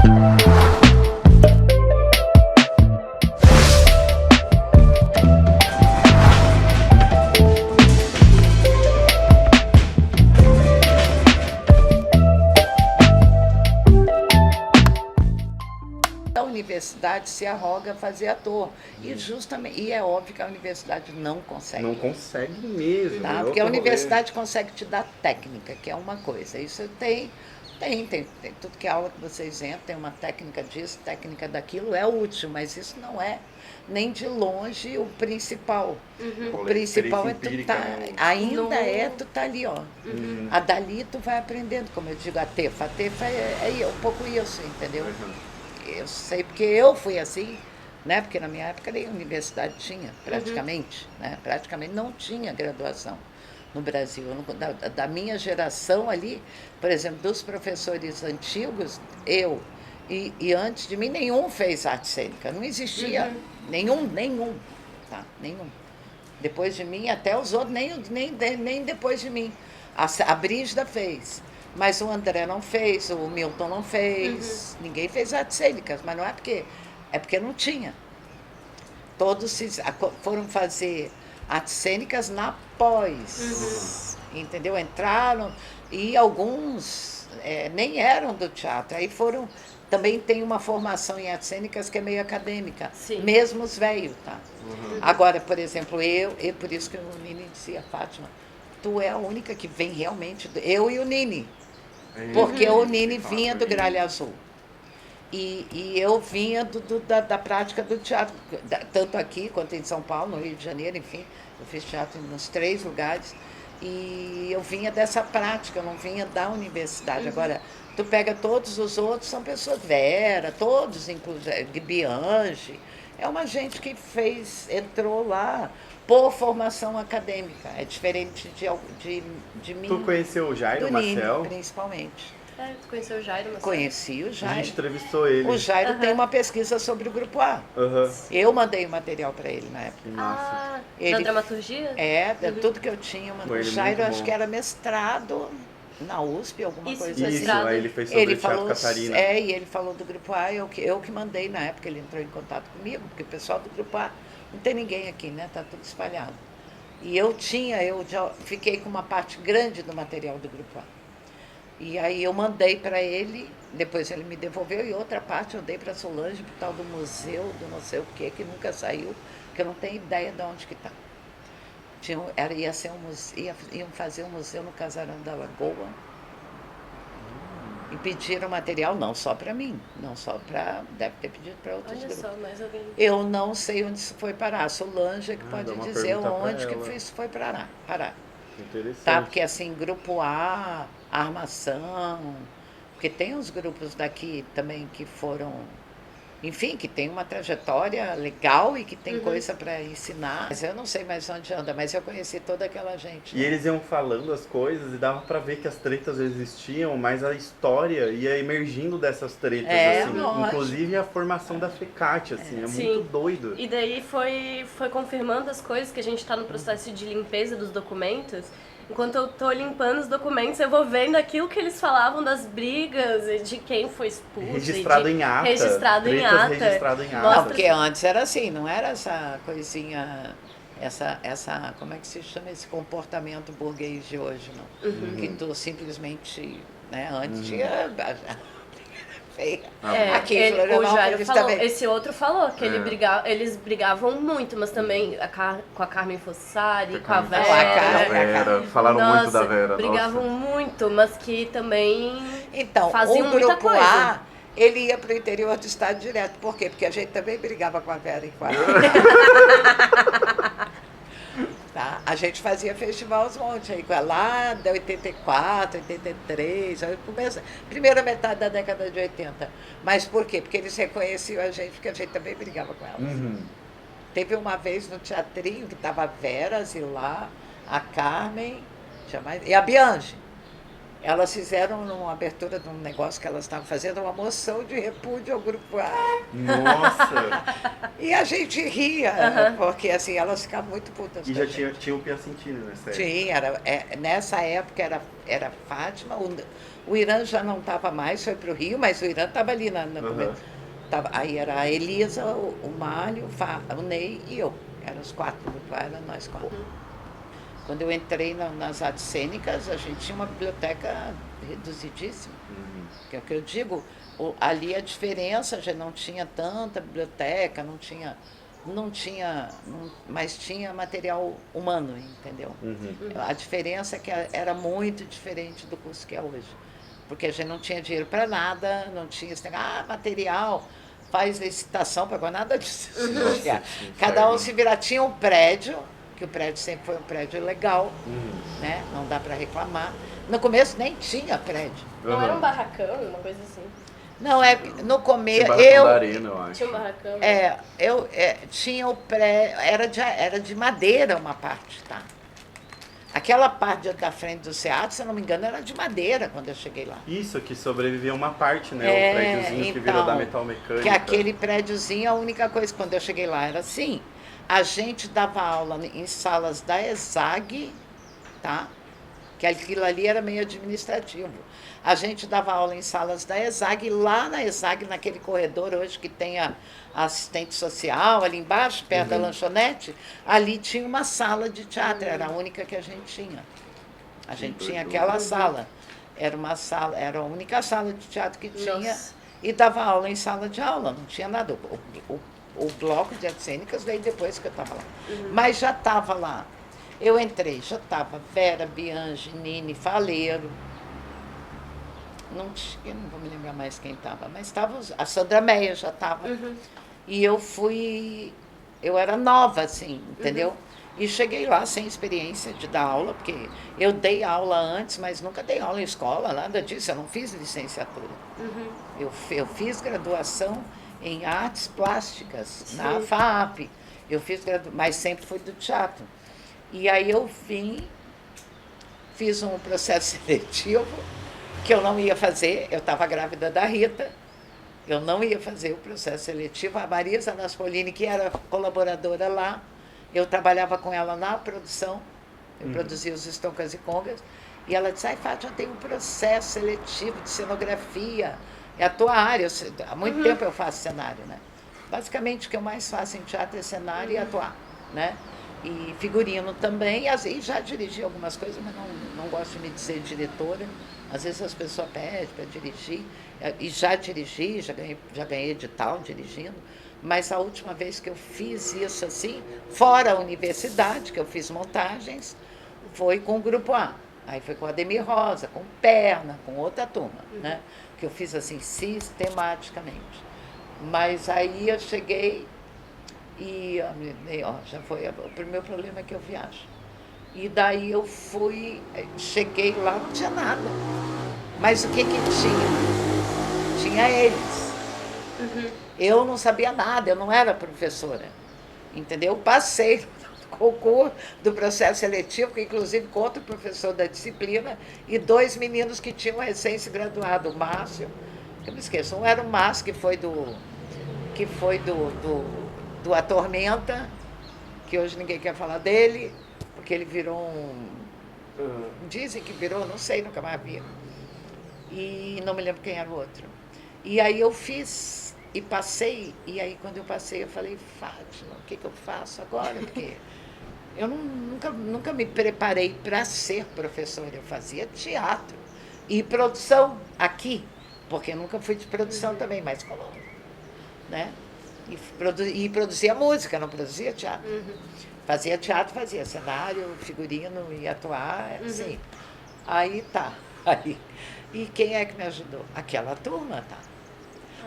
A universidade se arroga a fazer ator. E é óbvio que a universidade não consegue. Não consegue mesmo. Tá? Porque a universidade consegue te dar técnica, que é uma coisa. Isso tem tudo que é aula que vocês entram, tem uma técnica disso, técnica daquilo, é útil, mas isso não é nem de longe o principal. O principal é tu tu tá ali, ó. A dali tu vai aprendendo, como eu digo, a tefa é um pouco isso, entendeu? Eu sei porque eu fui assim, né? Porque na minha época nem universidade tinha, praticamente, né? Praticamente não tinha graduação no Brasil. Da minha geração ali, por exemplo, dos professores antigos, eu e antes de mim, nenhum fez arte cênica, não existia. Nenhum, tá? Nenhum. Depois de mim, até os outros, nem depois de mim. A Brígida fez. Mas o André não fez, o Milton não fez, ninguém fez artes cênicas, mas não é porque, é porque não tinha. Todos foram fazer artes cênicas na pós, entendeu? Entraram, e alguns nem eram do teatro, aí foram, também tem uma formação em artes cênicas que é meio acadêmica, mesmo os velhos, tá? Agora, por exemplo, por isso que o Nini dizia, Fátima, tu é a única que vem realmente, eu e o Nini. Porque o Nini vinha do Gralha Azul. E eu vinha da prática do teatro, tanto aqui quanto em São Paulo, no Rio de Janeiro, enfim. Eu fiz teatro nos 3 lugares. E eu vinha dessa prática, eu não vinha da universidade. Agora, tu pega todos os outros, são pessoas, Vera, todos, inclusive, Bianchi. É uma gente que entrou lá por formação acadêmica. É diferente de mim. Tu conheceu o Jairo Marcel? Nini, principalmente. Tu conheceu o Jairo Marcel? Conheci o A Jairo. gente entrevistou ele. O Jairo tem uma pesquisa sobre o Grupo A. Eu mandei o material para ele na época. Da dramaturgia? Tudo que eu tinha. O Jairo, acho que era mestrado na USP, alguma coisa assim. Isso, aí ele fez sobre o Teatro Catarina. E ele falou do Grupo A, eu que mandei na época, ele entrou em contato comigo, porque o pessoal do Grupo A, não tem ninguém aqui, né? Tá tudo espalhado. E eu já fiquei com uma parte grande do material do Grupo A. E aí eu mandei para ele, depois ele me devolveu, e outra parte eu dei para a Solange, por tal do museu, do não sei o quê, que nunca saiu, que eu não tenho ideia de onde que está. Iam fazer um museu no Casarão da Lagoa. E pediram material não só para mim, não só para... Deve ter pedido para outros grupos. Olha só, mais alguém. Eu não sei onde isso foi parar. A Solange é que pode dizer onde que isso foi parar. Interessante. Tá, porque assim, Grupo A, Armação, porque tem os grupos daqui também que foram... Enfim, que tem uma trajetória legal e que tem coisa para ensinar. Mas eu não sei mais onde anda, mas eu conheci toda aquela gente. E eles iam falando as coisas e dava para ver que as tretas existiam, mas a história ia emergindo dessas tretas, assim. Inclusive a formação da FECAT, assim, muito doido. E daí foi confirmando as coisas, que a gente está no processo de limpeza dos documentos. Enquanto eu tô limpando os documentos, eu vou vendo aquilo que eles falavam das brigas e de quem foi expulso. Registrado em ata. Registrado em ata. Não, porque antes era assim, não era essa coisinha, como é que se chama esse comportamento burguês de hoje, não? Que tu simplesmente, né, antes tinha... feia. O Jairo falou, esse outro falou que eles brigavam muito, mas também com a Carmen Fossari, com a Vera. Falaram muito da Vera. Brigavam muito, mas que também faziam o muita Grupo coisa. A, ele ia para o interior do estado direto. Por quê? Porque a gente também brigava com a Vera e com a Tá? A gente fazia festival aos montes, aí lá de 84, 83, aí primeira metade da década de 80. Mas por quê? Porque eles reconheciam a gente, porque a gente também brigava com elas. Teve uma vez no teatrinho que estava a Vera, Zilá, a Carmen, e a Bianchi. Elas fizeram uma abertura de um negócio que elas estavam fazendo, uma moção de repúdio ao Grupo A. Nossa! E a gente ria, porque assim, elas ficavam muito putas. E já tinha o Piacentini nessa época? Tinha, nessa época era Fátima, o Irã já não estava mais, foi para o Rio, mas o Irã estava ali aí era a Elisa, o Mário, o Ney e eu. Eram os 4, o Grupo A era nós 4. Quando eu entrei nas artes cênicas, a gente tinha uma biblioteca reduzidíssima. Que é o que eu digo, ali a diferença já não tinha tanta biblioteca, mas tinha material humano, entendeu? A diferença é que era muito diferente do curso que é hoje. Porque a gente não tinha dinheiro para nada, não tinha esse negócio, material, faz licitação, pagou nada disso. Cada um se virar, tinha um prédio, que o prédio sempre foi um prédio legal, né? Não dá para reclamar. No começo nem tinha prédio. Não era um barracão, uma coisa assim? Não, no começo... Da arena, eu acho. Tinha um barracão? Tinha o prédio... Era de madeira uma parte, tá? Aquela parte da frente do SEAT, se eu não me engano, era de madeira quando eu cheguei lá. Isso, que sobreviveu uma parte, né? O prédiozinho que virou da Metal Mecânica. Que aquele prédiozinho, a única coisa, quando eu cheguei lá, era assim... A gente dava aula em salas da ESAG, tá? Que aquilo ali era meio administrativo. A gente dava aula em salas da ESAG, lá na ESAG, naquele corredor hoje que tem a assistente social, ali embaixo, perto da lanchonete, ali tinha uma sala de teatro, era a única que a gente tinha. A gente tinha aquela sala. Era a única sala de teatro que tinha. E dava aula em sala de aula, não tinha nada. O bloco de artes cênicas veio depois que eu estava lá. Mas já estava lá. Eu entrei, já estava Vera, Bianchi, Nini, Faleiro. Eu não vou me lembrar mais quem estava, mas estava a Sandra Meia já estava. E eu era nova, assim, entendeu? E cheguei lá sem experiência de dar aula, porque eu dei aula antes, mas nunca dei aula em escola, nada disso, eu não fiz licenciatura. Eu fiz graduação em artes plásticas, na FAAP. Mas sempre fui do teatro. E aí eu fiz um processo seletivo que eu não ia fazer, eu estava grávida da Rita, eu não ia fazer o processo seletivo. A Marisa Naspolini, que era colaboradora lá, eu trabalhava com ela na produção, eu produzia os Estoncas e Congas, e ela disse, Fátima, tem um processo seletivo de cenografia, é a tua área, há muito tempo eu faço cenário, né? Basicamente o que eu mais faço em teatro é cenário e atuar, né? E figurino também, e já dirigi algumas coisas, mas não gosto de me dizer diretora. Às vezes as pessoas pedem para dirigir, e já dirigi, já ganhei edital dirigindo, mas a última vez que eu fiz isso assim, fora a universidade, que eu fiz montagens, foi com o Grupo A. Aí foi com a Ademir Rosa, com Perna, com outra turma, né? Que eu fiz assim sistematicamente. Mas aí eu cheguei e já foi. O primeiro problema é que eu viajo. E daí eu cheguei lá, não tinha nada. Mas o que tinha? Tinha eles. Eu não sabia nada, eu não era professora. Entendeu? Passei no concurso do processo seletivo, que inclusive com outro professor da disciplina, e 2 meninos que tinham recém se graduado, o Márcio, eu me esqueço, um era o Márcio, que foi do A Tormenta, que hoje ninguém quer falar dele, porque ele virou dizem que virou, não sei, nunca mais vi. E não me lembro quem era o outro. E aí eu fiz e passei, e aí quando eu passei eu falei, Fátima, o que eu faço agora? Porque eu nunca me preparei para ser professora, eu fazia teatro e produção aqui, porque eu nunca fui de produção também, mas como, né? E produzia música, não produzia teatro. Fazia teatro, fazia cenário, figurino e atuar, assim. Aí tá. E quem é que me ajudou? Aquela turma, tá?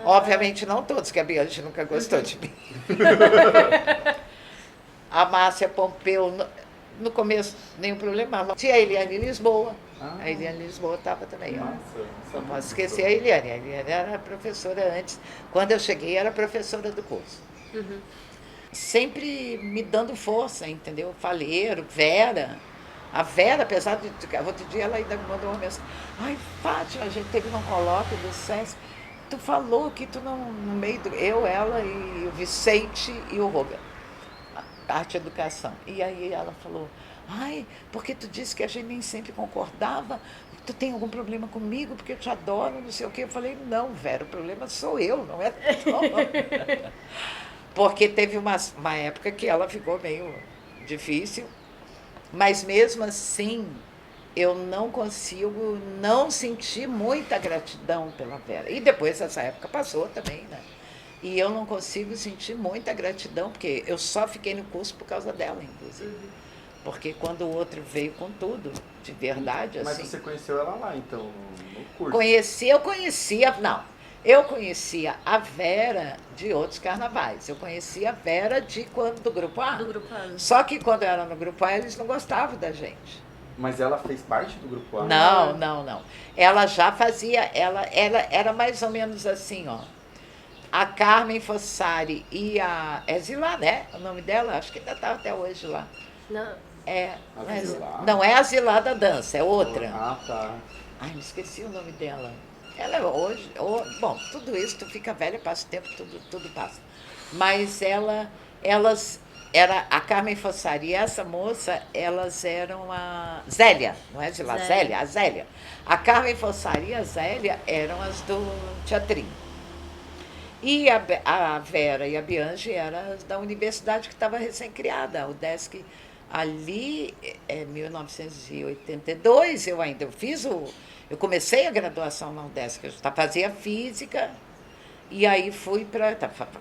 Obviamente não todos, que a Bianchi nunca gostou de mim. A Márcia Pompeu, no começo, nenhum problema. Tinha a Eliane Lisboa. A Eliane Lisboa estava também. Não posso esquecer a Eliane. A Eliane era professora antes. Quando eu cheguei, era professora do curso. Sempre me dando força, entendeu? Faleiro, Vera. A Vera, apesar de... Outro dia ela ainda me mandou uma mensagem. Ai, Fátima, a gente teve num colóquio do SESC. Tu falou que tu não, no meio do... Eu, ela e o Vicente e o Robert. Arte e Educação. E aí ela falou, ai, porque tu disse que a gente nem sempre concordava, tu tem algum problema comigo, porque eu te adoro, não sei o quê. Eu falei, não, Vera, o problema sou eu, não é tu. Porque teve uma época que ela ficou meio difícil, mas mesmo assim eu não consigo não sentir muita gratidão pela Vera. E depois essa época passou também, né? E eu não consigo sentir muita gratidão, porque eu só fiquei no curso por causa dela, inclusive. Porque quando o outro veio com tudo, de verdade, Mas assim... Mas você conheceu ela lá, então, no curso? Eu conhecia a Vera de outros carnavais. Eu conhecia a Vera do Grupo A. Do Grupo A. Só que quando eu era no Grupo A, eles não gostavam da gente. Mas ela fez parte do Grupo A? Não. Ela já fazia... Ela era mais ou menos assim, ó. A Carmen Fossari e a... É Zilá, né? O nome dela? Acho que ainda está até hoje lá. Não. Não é a Zilá da dança, é outra. Ah, tá. Ai, me esqueci o nome dela. Ela hoje... Bom, tudo isso, tu fica velha, passa o tempo, tudo passa. Mas elas... Era a Carmen Fossari e essa moça, elas eram a... Zélia, não é Zilá? Zélia, a Zélia. A Carmen Fossari e a Zélia eram as do teatrinho. E a Vera e a Bianchi eram as da universidade que estava recém-criada, a UDESC. Ali, em 1982, eu comecei a graduação na UDESC, eu fazia física, e aí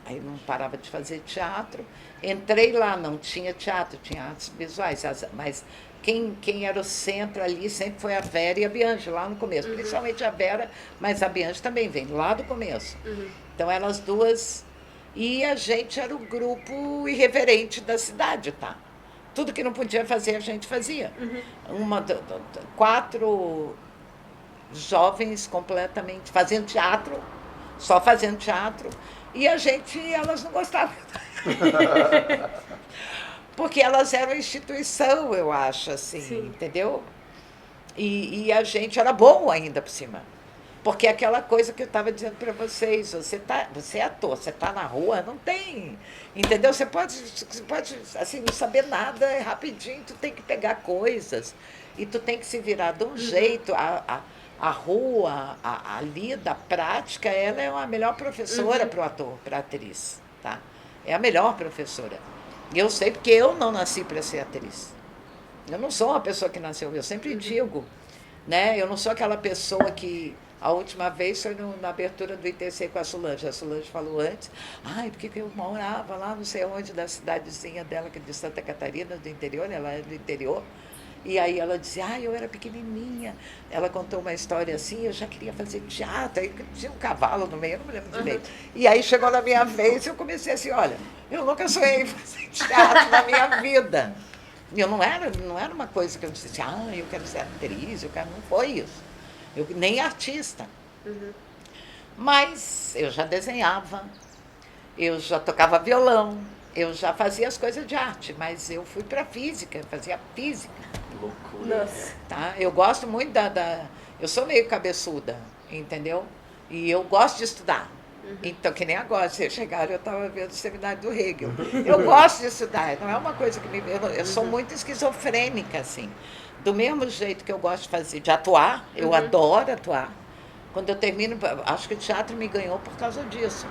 aí não parava de fazer teatro. Entrei lá, não tinha teatro, tinha artes visuais, mas quem era o centro ali sempre foi a Vera e a Bianchi, lá no começo. Principalmente a Vera, mas a Bianchi também vem lá do começo. Então, elas duas... E a gente era o grupo irreverente da cidade, tá? Tudo que não podia fazer, a gente fazia. 4 jovens completamente fazendo teatro, só fazendo teatro, e elas não gostavam. Porque elas eram instituição, eu acho, assim, sim, entendeu? E a gente era bom ainda por cima. Porque aquela coisa que eu estava dizendo para vocês, você é ator, você está na rua, não tem, entendeu? Você pode assim, não saber nada, rapidinho, tu tem que pegar coisas, e tu tem que se virar de um jeito. A rua, a lida, a prática, ela é a melhor professora para o ator, para a atriz, tá? É a melhor professora. E eu sei porque eu não nasci para ser atriz. Eu não sou uma pessoa que nasceu, eu sempre digo, né? Eu não sou aquela pessoa que... A última vez foi na abertura do ITC com a Solange. A Solange falou antes, porque eu morava lá, não sei onde, da cidadezinha dela, que é de Santa Catarina, do interior, ela é do interior. E aí ela disse, eu era pequenininha. Ela contou uma história assim, eu já queria fazer teatro, aí tinha um cavalo no meio, eu não me lembro direito. E aí chegou na minha vez e eu comecei assim, olha, eu nunca sonhei em fazer teatro na minha vida. E eu não era uma coisa que eu disse, eu quero ser atriz, não foi isso. Eu nem artista. Mas eu já desenhava, eu já tocava violão, eu já fazia as coisas de arte, mas eu fui para física, eu fazia física. Loucura. Nossa. Tá? Eu gosto muito eu sou meio cabeçuda, entendeu? E eu gosto de estudar. Então, que nem agora, vocês chegaram, eu estava vendo o seminário do Hegel. Eu gosto de estudar, não é uma coisa que eu sou muito esquizofrênica, assim. Do mesmo jeito que eu gosto de atuar, eu adoro atuar. Quando eu termino, acho que o teatro me ganhou por causa disso.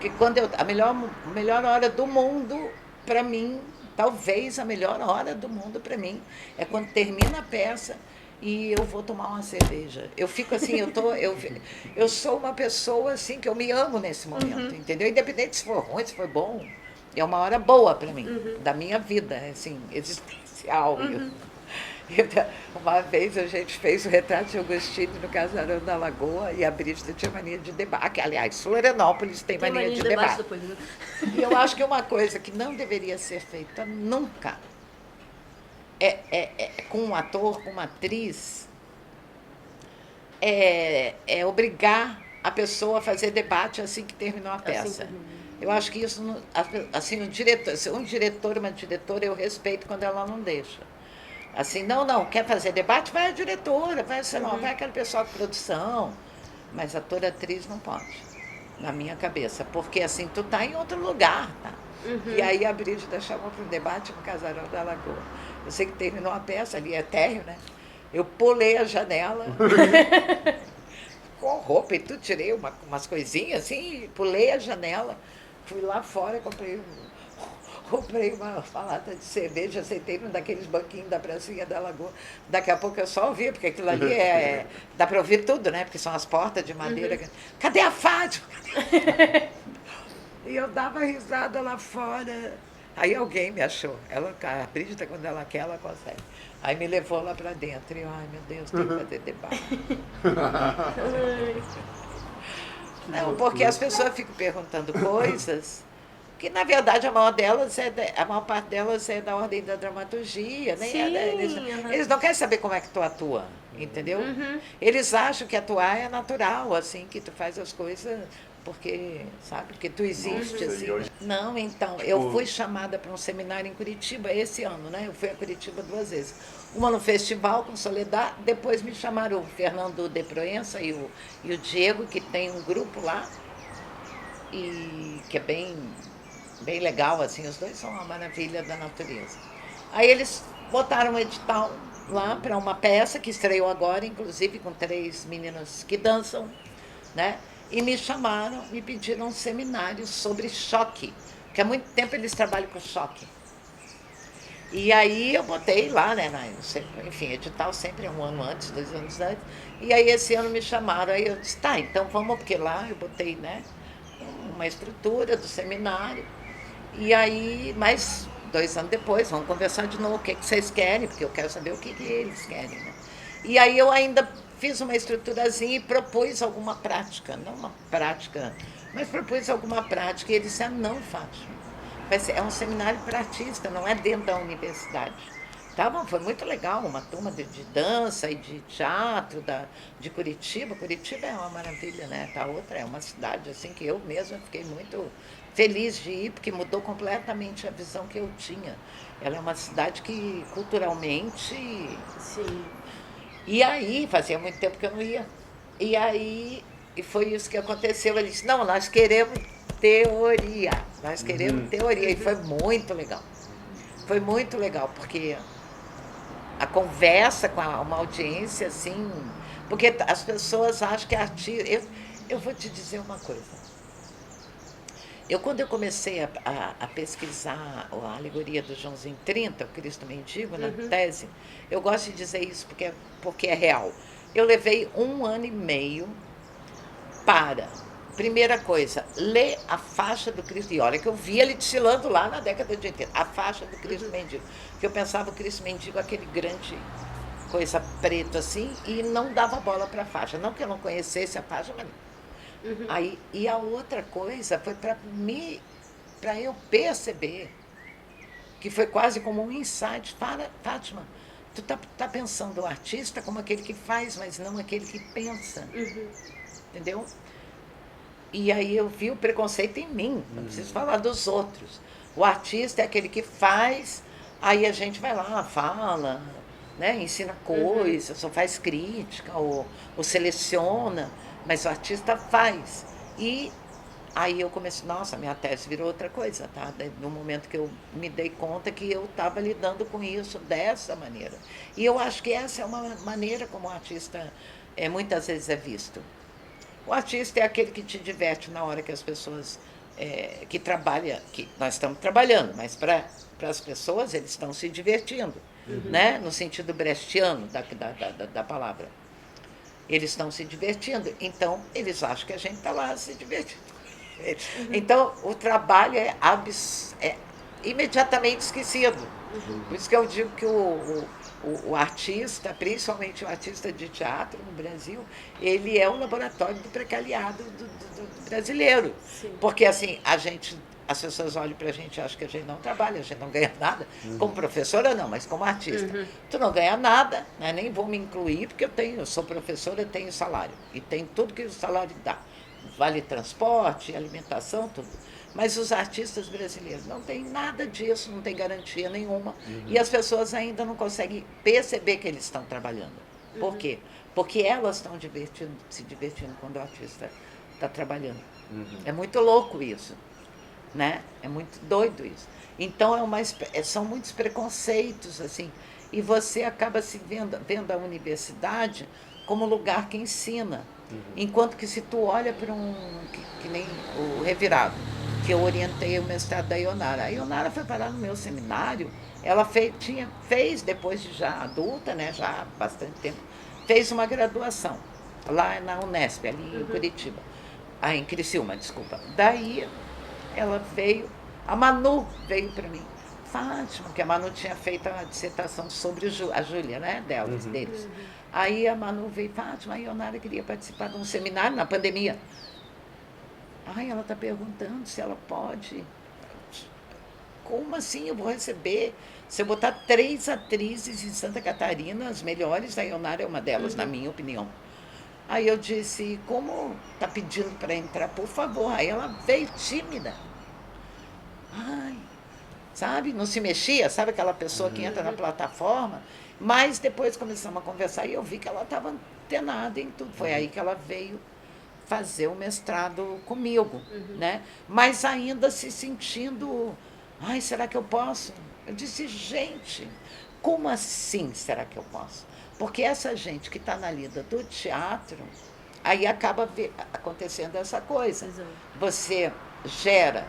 Porque a melhor hora do mundo, para mim, talvez a melhor hora do mundo para mim, é quando termina a peça e eu vou tomar uma cerveja. Eu fico assim, eu sou uma pessoa assim, que eu me amo nesse momento, entendeu? Independente se for ruim, se for bom, é uma hora boa para mim, da minha vida, assim, existencial. Uma vez a gente fez o retrato de Agostinho no Casarão da Lagoa e a Brígida tinha mania de debate. Aliás, Florianópolis tem mania de debate. Depois, né? E eu acho que uma coisa que não deveria ser feita nunca com um ator, com uma atriz, é obrigar a pessoa a fazer debate assim que terminou a peça. Eu acho que isso, assim, um diretor, uma diretora, eu respeito quando ela não deixa. Assim, não, quer fazer debate? Vai a diretora, vai, sei lá, vai aquele pessoal de produção. Mas ator, atriz não pode, na minha cabeça. Porque assim, tu tá em outro lugar, tá? E aí a Brígida chamou para um debate no Casarão da Lagoa. Eu sei que terminou a peça ali, é térreo, né? Eu pulei a janela, com roupa e tudo, tirei umas coisinhas assim, pulei a janela, fui lá fora, comprei uma lata de cerveja, sentei num daqueles banquinhos da pracinha da Lagoa. Daqui a pouco eu só ouvi, porque aquilo ali dá para ouvir tudo, né? Porque são as portas de madeira. Cadê a Fátima? E eu dava risada lá fora. Aí alguém me achou. A Brígida, quando ela quer, ela consegue. Aí me levou lá para dentro. E eu, ai meu Deus, tem que fazer debate. Não, porque as pessoas ficam perguntando coisas que, na verdade, a maior parte delas é da ordem da dramaturgia, né? Sim, eles não querem saber como é que tu atua, entendeu? Eles acham que atuar é natural, assim, que tu faz as coisas porque, sabe, porque tu existe, assim. Não, então, eu fui chamada para um seminário em Curitiba esse ano, né? Eu fui a Curitiba 2 vezes. Uma no festival com Soledad, depois me chamaram o Fernando de Proença e o Diego, que tem um grupo lá, e que é bem legal, assim, os dois são uma maravilha da natureza. Aí eles botaram um edital lá para uma peça que estreou agora, inclusive com 3 meninas que dançam, né? E me chamaram, me pediram um seminário sobre choque, porque há muito tempo eles trabalham com choque. E aí eu botei lá, né? Enfim, edital sempre é 1 ano antes, 2 anos antes. E aí esse ano me chamaram, aí eu disse, tá, então vamos, porque lá eu botei, né, uma estrutura do seminário. E aí, mais 2 anos depois, vamos conversar de novo, o que vocês querem, porque eu quero saber o que eles querem, né? E aí eu ainda fiz uma estruturazinha e propus alguma prática, não uma prática, mas propus alguma prática, e ele disse, não, Fátima, é um seminário para artista, não é dentro da universidade. Tá bom, foi muito legal, uma turma de dança e de teatro de Curitiba. Curitiba é uma maravilha, né? A outra é uma cidade assim que eu mesma fiquei muito feliz de ir, porque mudou completamente a visão que eu tinha. Ela é uma cidade que culturalmente... Sim. E aí, fazia muito tempo que eu não ia. E aí, e foi isso que aconteceu. Ele disse, não, nós queremos teoria. Nós queremos teoria. E foi muito legal. Foi muito legal, porque a conversa com uma audiência, assim... Porque as pessoas acham que artista... Eu vou te dizer uma coisa. Quando eu comecei a pesquisar a alegoria do Joãozinho 30, o Cristo Mendigo, na tese, eu gosto de dizer isso porque é real. Eu levei 1 ano e meio para, primeira coisa, ler a faixa do Cristo. E olha que eu vi ele desfilando lá na década de 80, a faixa do Cristo Mendigo. Porque eu pensava o Cristo Mendigo aquele grande coisa preta assim, e não dava bola para a faixa. Não que eu não conhecesse a faixa, mas... Aí, e a outra coisa foi para eu perceber que foi quase como um insight. Fátima, tu tá pensando o artista como aquele que faz, mas não aquele que pensa. Entendeu? E aí eu vi o preconceito em mim, não preciso falar dos outros. O artista é aquele que faz, aí a gente vai lá, fala, né, ensina coisas, só faz crítica, ou seleciona. Mas o artista faz. E aí eu comecei, nossa, minha tese virou outra coisa, tá? No momento que eu me dei conta que eu estava lidando com isso dessa maneira. E eu acho que essa é uma maneira como o artista muitas vezes é visto. O artista é aquele que te diverte na hora que as pessoas que trabalham, que nós estamos trabalhando, mas para as pessoas eles estão se divertindo, né? No sentido brechtiano da palavra. Eles estão se divertindo, então eles acham que a gente está lá se divertindo. Então o trabalho é imediatamente esquecido. Por isso que eu digo que o artista, principalmente o artista de teatro no Brasil, ele é o laboratório do precariado do brasileiro. Sim. Porque assim, as pessoas olham para a gente e acham que a gente não trabalha, a gente não ganha nada. Como professora não, mas como artista. Tu não ganha nada, né? Nem vou me incluir, porque eu sou professora, tenho salário. E tenho tudo que o salário dá. vale transporte, alimentação, tudo. Mas os artistas brasileiros não têm nada disso, não tem garantia nenhuma. E as pessoas ainda não conseguem perceber que eles estão trabalhando. Por quê? Porque elas estão se divertindo quando o artista está trabalhando. É muito louco isso, né? É muito doido isso. Então são muitos preconceitos, assim, e você acaba se vendo a universidade como lugar que ensina. Enquanto que se tu olha para que nem o Revirado, que eu orientei o mestrado da Ionara. A Ionara foi parar no meu seminário, ela fez depois de já adulta, né, já há bastante tempo, fez uma graduação lá na Unesp, ali em Curitiba. Em Criciúma, desculpa. Daí ela veio, a Manu veio para mim. Fátima, que a Manu tinha feito a dissertação sobre a Júlia, né, deles. Aí a Manu veio, Fátima, a Ionara queria participar de um seminário na pandemia. Ai, ela está perguntando se ela pode. Como assim eu vou receber? Se eu botar 3 atrizes em Santa Catarina, as melhores, a Ionara é uma delas, na minha opinião. Aí eu disse, como está pedindo para entrar, por favor. Aí ela veio tímida. Ai, sabe, não se mexia, sabe aquela pessoa que entra na plataforma? Mas depois começamos a conversar e eu vi que ela estava antenada em tudo. Foi aí que ela veio fazer o mestrado comigo, né? Mas ainda se sentindo, ai, será que eu posso? Eu disse, gente, como assim será que eu posso? Porque essa gente que está na lida do teatro, aí acaba acontecendo essa coisa. Você gera,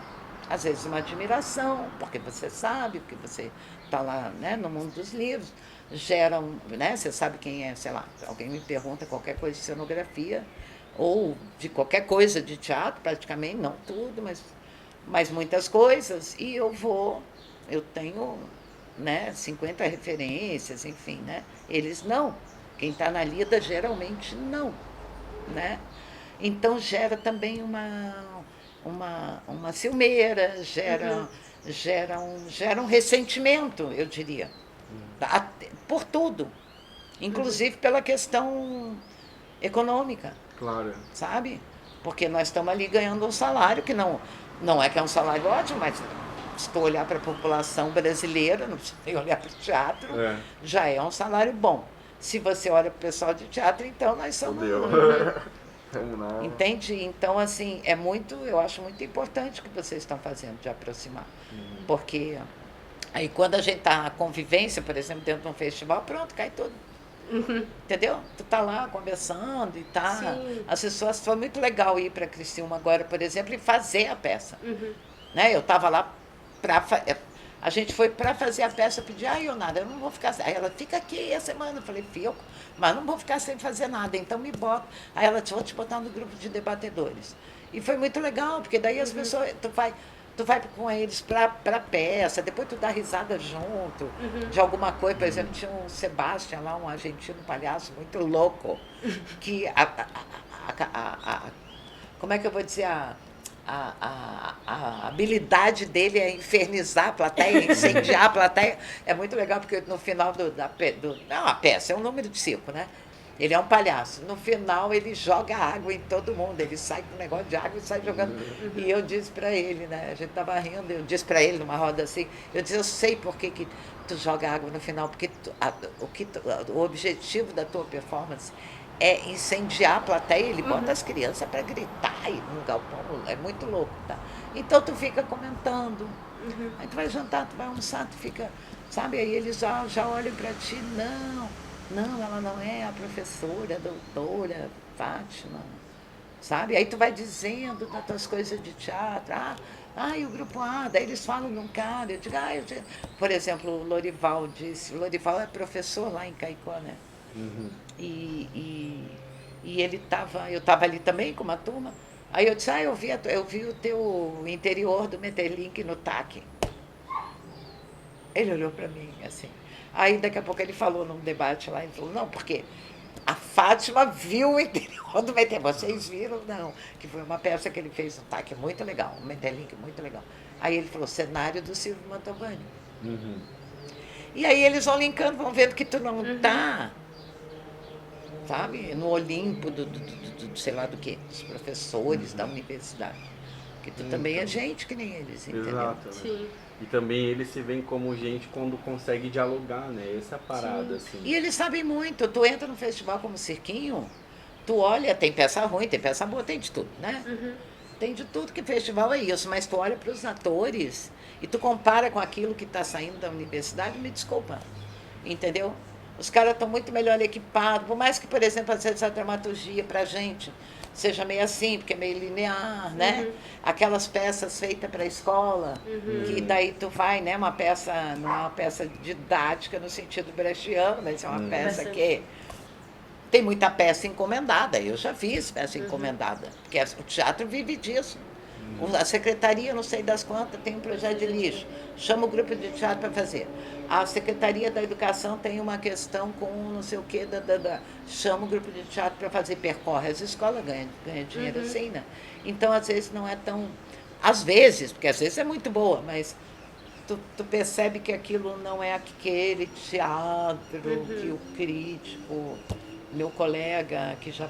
às vezes, uma admiração, porque você sabe, porque você está lá, né, no mundo dos livros, gera, né, você sabe quem é, sei lá, alguém me pergunta qualquer coisa de cenografia, ou de qualquer coisa de teatro, praticamente, não tudo, mas muitas coisas, e eu tenho, né, 50 referências, enfim, né? Eles não. Quem está na lida geralmente não, né? Então gera também uma ciumeira, gera um ressentimento, eu diria, por tudo, inclusive pela questão econômica. Claro. Sabe? Porque nós estamos ali ganhando um salário que não é que é um salário ótimo, mas se tu olhar para a população brasileira, não precisa nem olhar para o teatro, já é um salário bom. Se você olha para o pessoal de teatro, então nós somos... Entende? Então, assim, eu acho muito importante o que vocês estão fazendo de aproximar. Porque aí quando a gente está na convivência, por exemplo, dentro de um festival, pronto, cai tudo. Entendeu? Tu tá lá conversando e tá. Sim. As pessoas, foi muito legal ir para Criciúma agora, por exemplo, e fazer a peça. Né? Eu estava lá a gente foi para fazer a peça, eu pedi, Ionara, eu não vou ficar. Aí ela, fica aqui a semana. Eu falei, fico, mas não vou ficar sem fazer nada, então me bota. Aí ela disse, vou te botar no grupo de debatedores. E foi muito legal, porque daí as pessoas, tu vai com eles para a peça, depois tu dá risada junto, de alguma coisa. Por exemplo, tinha um Sebastião lá, um argentino palhaço muito louco, que como é que eu vou dizer, a habilidade dele é infernizar a plateia, incendiar a plateia. É muito legal, porque no final não, a peça é um número de circo, né? Ele é um palhaço. No final, ele joga água em todo mundo. Ele sai com um negócio de água e sai jogando. E eu disse para ele, né? A gente estava rindo, eu disse para ele numa roda assim, eu disse, eu sei por que tu joga água no final, porque o objetivo da tua performance é incendiar a plateia. Ele bota as crianças para gritar e num galpão, é muito louco, tá? Então tu fica comentando, aí tu vai jantar, tu vai almoçar, tu fica, sabe? Aí eles já olham para ti, não, ela não é a professora, a doutora Fátima, sabe? Aí tu vai dizendo das tuas coisas de teatro, e o grupo A, daí eles falam num cara, eu digo, por exemplo, o Lorival disse, o Lorival é professor lá em Caicó, né? E eu estava ali também com uma turma, aí eu disse, eu vi o teu interior do Meterlink no TAC. Ele olhou para mim assim. Aí daqui a pouco ele falou num debate lá, ele falou, não, porque a Fátima viu o interior do Meterlink. Vocês viram? Não. Que foi uma peça que ele fez no TAC, muito legal, um Meterlink muito legal. Aí ele falou, cenário do Silvio Mantovani. E aí eles vão linkando, vão vendo que tu não tá sabe? No Olimpo sei lá do que, dos professores da universidade. Porque tu também é gente que nem eles, entendeu? Exato. Né? Sim. E também eles se veem como gente quando consegue dialogar, né? Essa é a parada, assim. E eles sabem muito. Tu entra no festival como Cirquinho, tu olha, tem peça ruim, tem peça boa, tem de tudo, né? Tem de tudo, que festival é isso. Mas tu olha para os atores e tu compara com aquilo que está saindo da universidade, me desculpa, entendeu? Os caras estão muito melhor equipados, por mais que, por exemplo, às vezes a dramaturgia para a gente seja meio assim, porque é meio linear, né? Aquelas peças feitas para a escola, que daí tu vai, né? Uma peça, não é uma peça didática no sentido brechtiano, mas é uma peça que tem muita peça encomendada. Eu já fiz peça encomendada, porque o teatro vive disso. A secretaria, não sei das quantas, tem um projeto de lixo, chama o grupo de teatro para fazer. A Secretaria da Educação tem uma questão com não sei o quê, chama o grupo de teatro para fazer, percorre as escolas, ganha dinheiro assim, né? Então, às vezes, não é tão... Às vezes, porque às vezes é muito boa, mas tu percebe que aquilo não é aquele teatro que o crítico... Meu colega, que já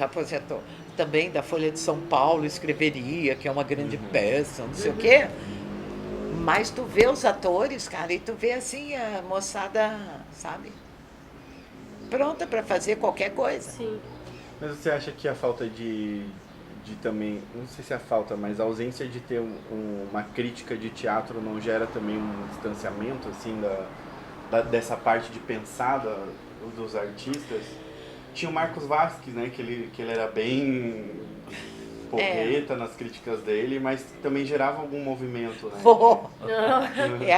aposentou, também da Folha de São Paulo, escreveria, que é uma grande peça, não sei o quê. Mas tu vê os atores, cara, e tu vê assim a moçada, sabe? Pronta para fazer qualquer coisa. Sim. Mas você acha que a falta de também, não sei se é a falta, mas a ausência de ter uma crítica de teatro não gera também um distanciamento, assim, dessa parte de pensar dos artistas? Tinha o Marcos Vasques, né, que ele era bem porreta nas críticas dele, mas também gerava algum movimento, né?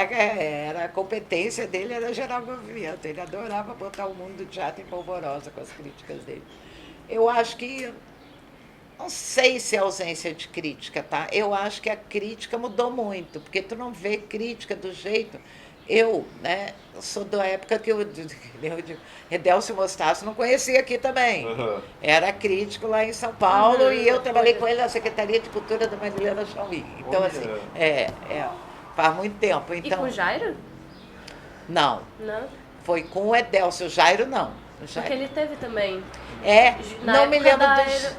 Era a competência dele, era gerar movimento. Ele adorava botar o mundo do teatro em polvorosa com as críticas dele. Eu acho que, não sei se é ausência de crítica, tá? Eu acho que a crítica mudou muito, porque tu não vê crítica do jeito... Eu, né, sou da época que eu digo, Edélcio Mostaço não conhecia aqui também. Era crítico lá em São Paulo e eu trabalhei com ele na Secretaria de Cultura da Marilena Chauí. Então, assim, faz muito tempo. Então, e com o Jairo? Não. Não? Foi com o Edélcio, o Jairo não. Porque ele teve também. Não me lembro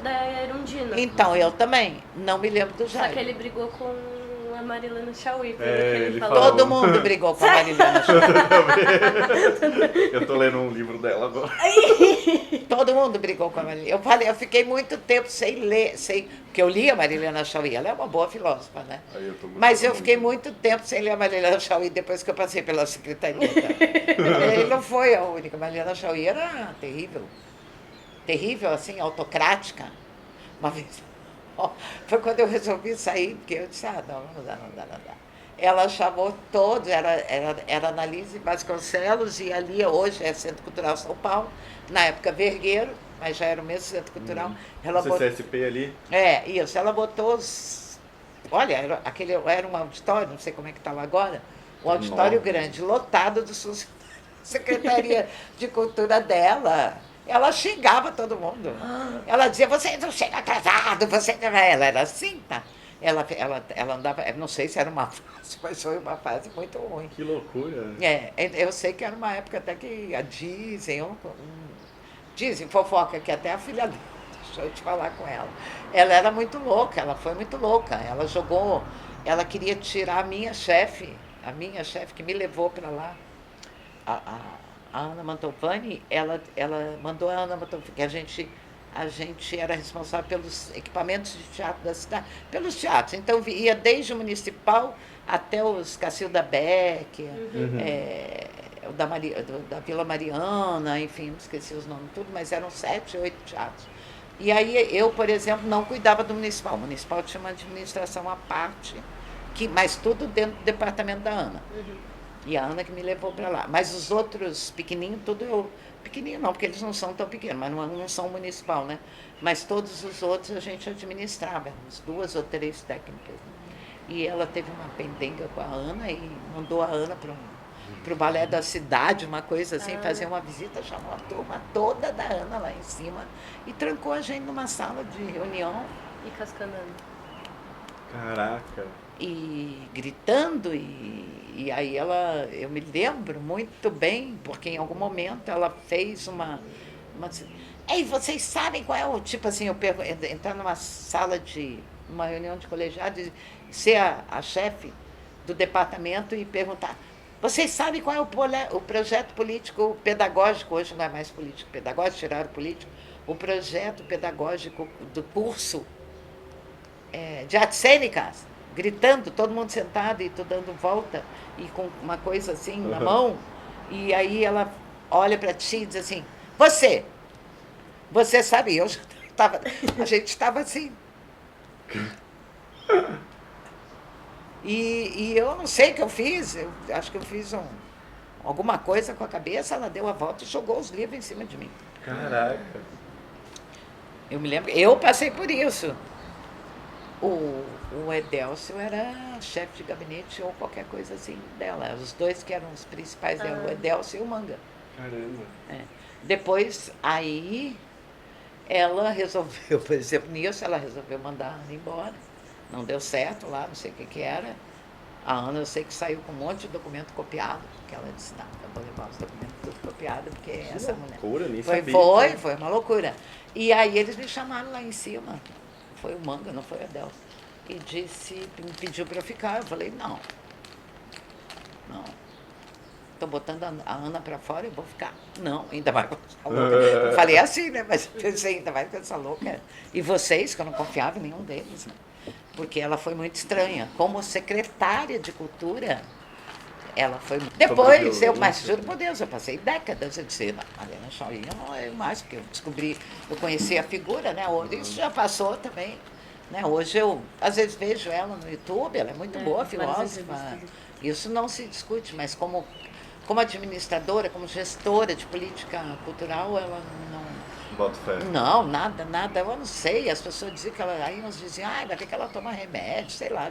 da Erundina. Então, eu também. Não me lembro do Jairo. Só que ele brigou com a Marilena Chauí, pelo que ele falou. falou. Todo mundo brigou com a Marilena Chauí. Eu tô lendo um livro dela agora. Todo mundo brigou com a Marilena. Eu fiquei muito tempo sem ler, porque eu li a Marilena Chauí, ela é uma boa filósofa, né? Mas eu fiquei muito tempo sem ler a Marilena Chauí depois que eu passei pela secretaria. Ele não foi a única. A Marilena Chauí era terrível. Terrível, assim, autocrática. Uma vez... Foi quando eu resolvi sair, porque eu disse, não dá. Ela chamou todos, era Annalise Vasconcelos, e ali hoje é Centro Cultural São Paulo, na época Vergueiro, mas já era o mesmo Centro Cultural. Ela CCSP ali? Isso, ela botou olha, era um auditório, não sei como é que estava agora, um auditório grande, lotado de Secretaria de Cultura dela. Ela xingava todo mundo. Ela dizia, você não chega atrasado, você... Ela era assim, tá? Ela andava, não sei se era uma fase, mas foi uma fase muito ruim. Que loucura. Eu sei que era uma época até que dizem, fofoca, que até a filha dela, deixa eu te falar com ela. Ela era muito louca, ela foi muito louca. Ela queria tirar a minha chefe que me levou para lá, a Ana Mantovani, ela mandou a Ana Mantovani, que a gente era responsável pelos equipamentos de teatro da cidade, pelos teatros. Então, ia desde o municipal até os Cacilda Beck, da Vila Mariana, enfim, não esqueci os nomes tudo, mas eram 7, 8 teatros. E aí eu, por exemplo, não cuidava do municipal. O municipal tinha uma administração à parte, mas tudo dentro do departamento da Ana. E a Ana que me levou para lá. Mas os outros pequenininhos, tudo eu... Pequenininho não, porque eles não são tão pequenos, mas não são municipal, né? Mas todos os outros a gente administrava, uns 2 ou 3 técnicas. E ela teve uma pendenga com a Ana e mandou a Ana para o balé da cidade, uma coisa assim, fazer uma visita, chamou a turma toda da Ana lá em cima e trancou a gente numa sala de reunião. E cascanando. Caraca. e gritando, e aí eu me lembro muito bem, porque em algum momento ela fez uma ei, vocês sabem qual é o, tipo assim, entrar numa sala de uma reunião de colegiados, ser a chefe do departamento e perguntar, vocês sabem qual é o projeto político pedagógico, hoje não é mais político pedagógico, tiraram o político, o projeto pedagógico do curso de artes cênicas, gritando, todo mundo sentado e tu dando volta e com uma coisa assim na mão, e aí ela olha para ti e diz assim, você sabe, a gente estava assim. E eu não sei o que eu fiz, eu acho que eu fiz alguma coisa com a cabeça, ela deu a volta e jogou os livros em cima de mim. Caraca. Eu me lembro, eu passei por isso. O Edélcio era chefe de gabinete ou qualquer coisa assim dela. Os dois que eram os principais dela, o Edélcio e o Manga. Caramba. Depois, aí, ela resolveu, por exemplo, nisso, ela resolveu mandar a Ana embora. Não deu certo lá, não sei o que era. A Ana, eu sei que saiu com um monte de documento copiado, porque ela disse, não, eu vou levar os documentos tudo copiado, porque essa mulher... Loucura, nem Foi, sabia. foi uma loucura. E aí eles me chamaram lá em cima, foi o Manga, não foi o Edélcio, e me pediu para eu ficar. Eu falei, não, estou botando a Ana para fora, eu vou ficar. Não, ainda mais com essa louca. Eu falei assim, né? Mas eu pensei, ainda mais com essa louca. E vocês, que eu não confiava em nenhum deles, né? Porque ela foi muito estranha. Como secretária de cultura, ela foi. Depois, mas juro por Deus, eu passei décadas. Eu disse, não, Mariana Chaui não é mais, porque eu descobri, eu conheci a figura, né? Isso já passou também. Né? Hoje eu, às vezes, vejo ela no YouTube, ela é muito boa, filósofa. Isso não se discute, mas como administradora, como gestora de política cultural, ela não. Boto fé. Não, nada, eu não sei. As pessoas diziam que ela. Aí uns diziam, vai ter que ela toma remédio, sei lá.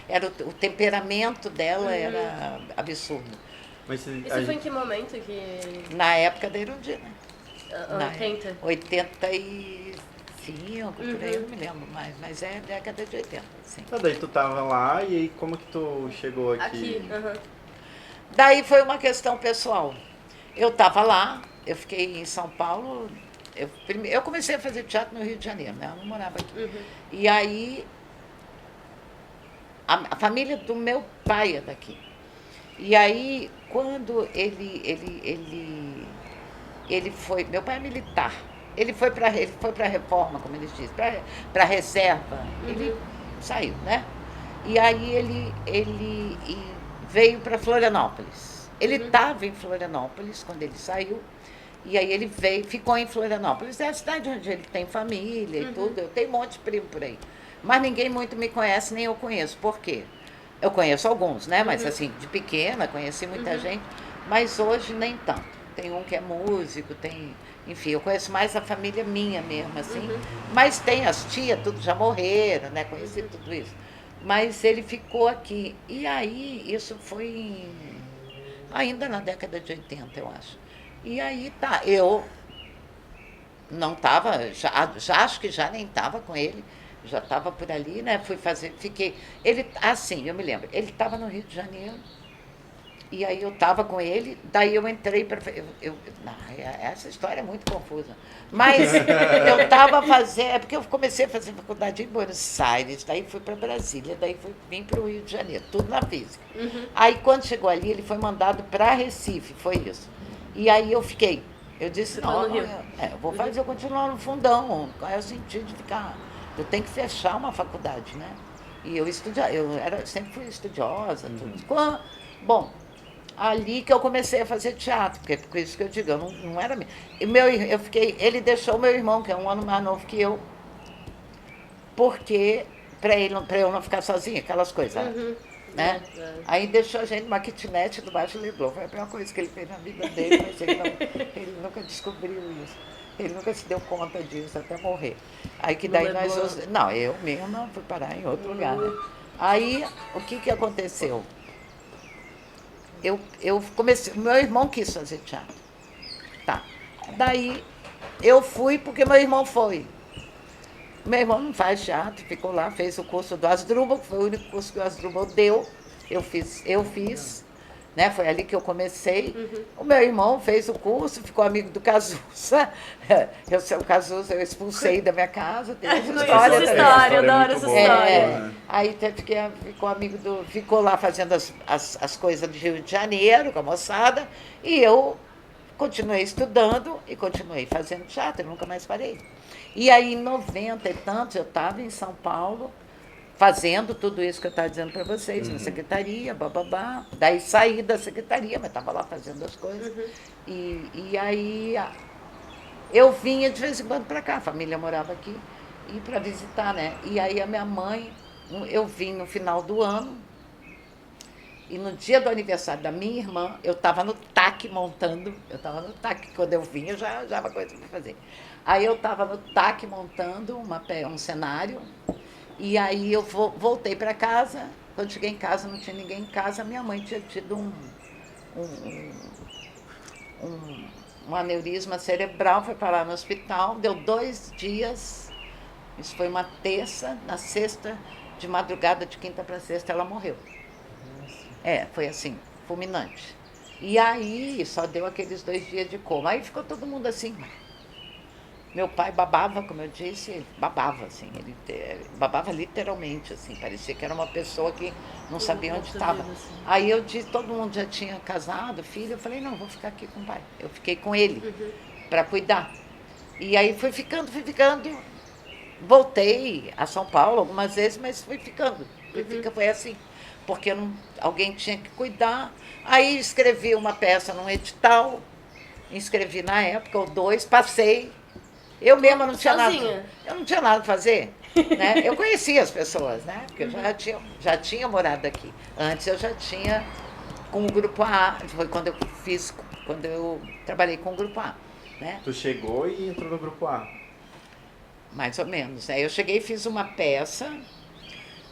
Era o temperamento dela era absurdo. Mas isso foi em que momento que. Na época da Erundina. 80? 85, por aí, eu não me lembro mais, mas é década de 80, sim. Daí tu tava lá e aí como que tu chegou aqui? Aqui, Daí foi uma questão pessoal. Eu estava lá, eu fiquei em São Paulo, eu comecei a fazer teatro no Rio de Janeiro, né? Eu não morava aqui. E aí, a família do meu pai é daqui. E aí, quando ele foi, meu pai é militar, ele foi para a reforma, como eles dizem, para a reserva, ele saiu, né? E aí ele veio para Florianópolis. Ele estava em Florianópolis quando ele saiu, e aí ele veio, ficou em Florianópolis. É a cidade onde ele tem família e tudo. Eu tenho um monte de primo por aí. Mas ninguém muito me conhece, nem eu conheço. Por quê? Eu conheço alguns, né? Mas assim, de pequena, conheci muita gente, mas hoje nem tanto. Tem um que é músico, enfim, eu conheço mais a família minha mesmo, assim. Mas tem as tias, tudo já morreram, né? Conheci tudo isso. Mas ele ficou aqui. E aí, isso foi ainda na década de 80, eu acho. E aí, tá, eu não estava, já acho que já nem estava com ele, já estava por ali, né? Fiquei. Assim, eu me lembro, ele estava no Rio de Janeiro, e aí eu estava com ele, daí eu entrei para. Essa história é muito confusa. Mas eu estava fazendo. É porque eu comecei a fazer faculdade em Buenos Aires, daí fui para Brasília, daí vim para o Rio de Janeiro, tudo na física. Aí quando chegou ali, ele foi mandado para Recife, foi isso. E aí eu fiquei. Eu disse, não, eu vou fazer, eu continuar no fundão. Qual é o sentido de ficar? Eu tenho que fechar uma faculdade, né? E eu sempre fui estudiosa, tudo. Bom, ali que eu comecei a fazer teatro, porque por isso que eu digo, eu não era. Ele deixou o meu irmão, que é um ano mais novo que eu, porque para eu não ficar sozinha, aquelas coisas. Né? Aí deixou a gente numa kitnet do Baixo Leblon. Foi a pior coisa que ele fez na vida dele, mas ele nunca descobriu isso. Ele nunca se deu conta disso até morrer. Aí que daí não, eu mesma fui parar em outro lugar, né? Aí o que aconteceu? Eu comecei, meu irmão quis fazer teatro. Tá. Daí eu fui porque meu irmão foi. Meu irmão não faz teatro, ficou lá, fez o curso do Asdrubal, que foi o único curso que o Asdrubal deu. Eu fiz, né? Foi ali que eu comecei. O meu irmão fez o curso, ficou amigo do Cazuza. O Cazuza eu expulsei da minha casa. Tem essa história essa também. história, eu adoro essa história. Aí ficou amigo ficou lá fazendo as coisas do Rio de Janeiro com a moçada. E eu continuei estudando e continuei fazendo teatro, eu nunca mais parei. E aí, em 90 e tantos, eu estava em São Paulo, fazendo tudo isso que eu estava dizendo para vocês, na secretaria, bababá. Daí saí da secretaria, mas estava lá fazendo as coisas. E aí, eu vinha de vez em quando para cá, a família morava aqui, e para visitar, né? E aí, a minha mãe, eu vim no final do ano, e no dia do aniversário da minha irmã, eu estava no TAC montando. Eu estava no TAC, quando eu vinha, já uma coisa para fazer. Aí eu estava no TAC montando um cenário. E aí eu voltei para casa. Quando cheguei em casa, não tinha ninguém em casa. Minha mãe tinha tido um aneurisma cerebral, foi parar no hospital. Deu 2 dias. Isso foi uma terça. Na sexta, de madrugada, de quinta para sexta, ela morreu. Foi assim, fulminante. E aí só deu aqueles 2 dias de coma. Aí ficou todo mundo assim. Meu pai babava, como eu disse, babava, assim, ele babava literalmente, assim, parecia que era uma pessoa que não sabia onde estava. Aí eu disse, todo mundo já tinha casado, filho, eu falei, não, vou ficar aqui com o pai. Eu fiquei com ele para cuidar. E aí fui ficando, voltei a São Paulo algumas vezes, mas fui ficando, foi assim. Porque alguém tinha que cuidar. Aí escrevi uma peça num edital, inscrevi na época, ou 2, passei. Eu mesma não tinha nada. Eu não tinha nada para fazer. Né? Eu conhecia as pessoas, né? Porque eu já tinha morado aqui. Antes eu já tinha com o Grupo A, foi quando eu trabalhei com o Grupo A. Né? Tu chegou e entrou no Grupo A? Mais ou menos. Né? Eu cheguei e fiz uma peça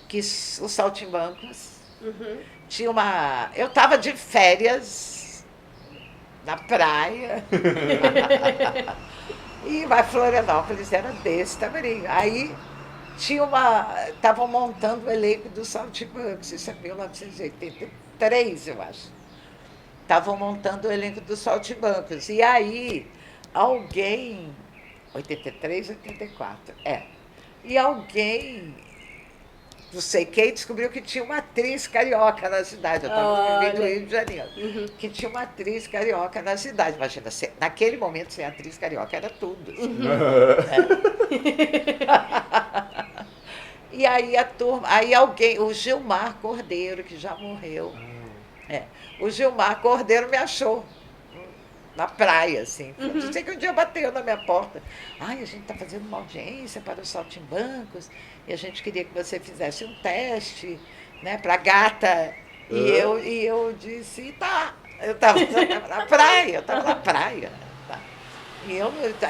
que os Saltimbancos. Tinha eu estava de férias na praia e Florianópolis era desse tamanho. Aí estavam montando o elenco do Saltimbancos, isso é 1983, eu acho. Estavam montando o elenco do Saltimbancos. E aí, 83, 84, e alguém, não sei quem, descobriu que tinha uma atriz carioca na cidade. Eu estava vivendo no Rio de Janeiro. Que tinha uma atriz carioca na cidade. Imagina, naquele momento, ser atriz carioca era tudo. Assim, E aí a turma, o Gilmar Cordeiro, que já morreu. O Gilmar Cordeiro me achou na praia, assim. Eu sei que um dia bateu na minha porta. A gente está fazendo uma audiência para os Saltimbancos e a gente queria que você fizesse um teste, né, para gata. E eu disse, tá. Eu estava na praia, Tá. E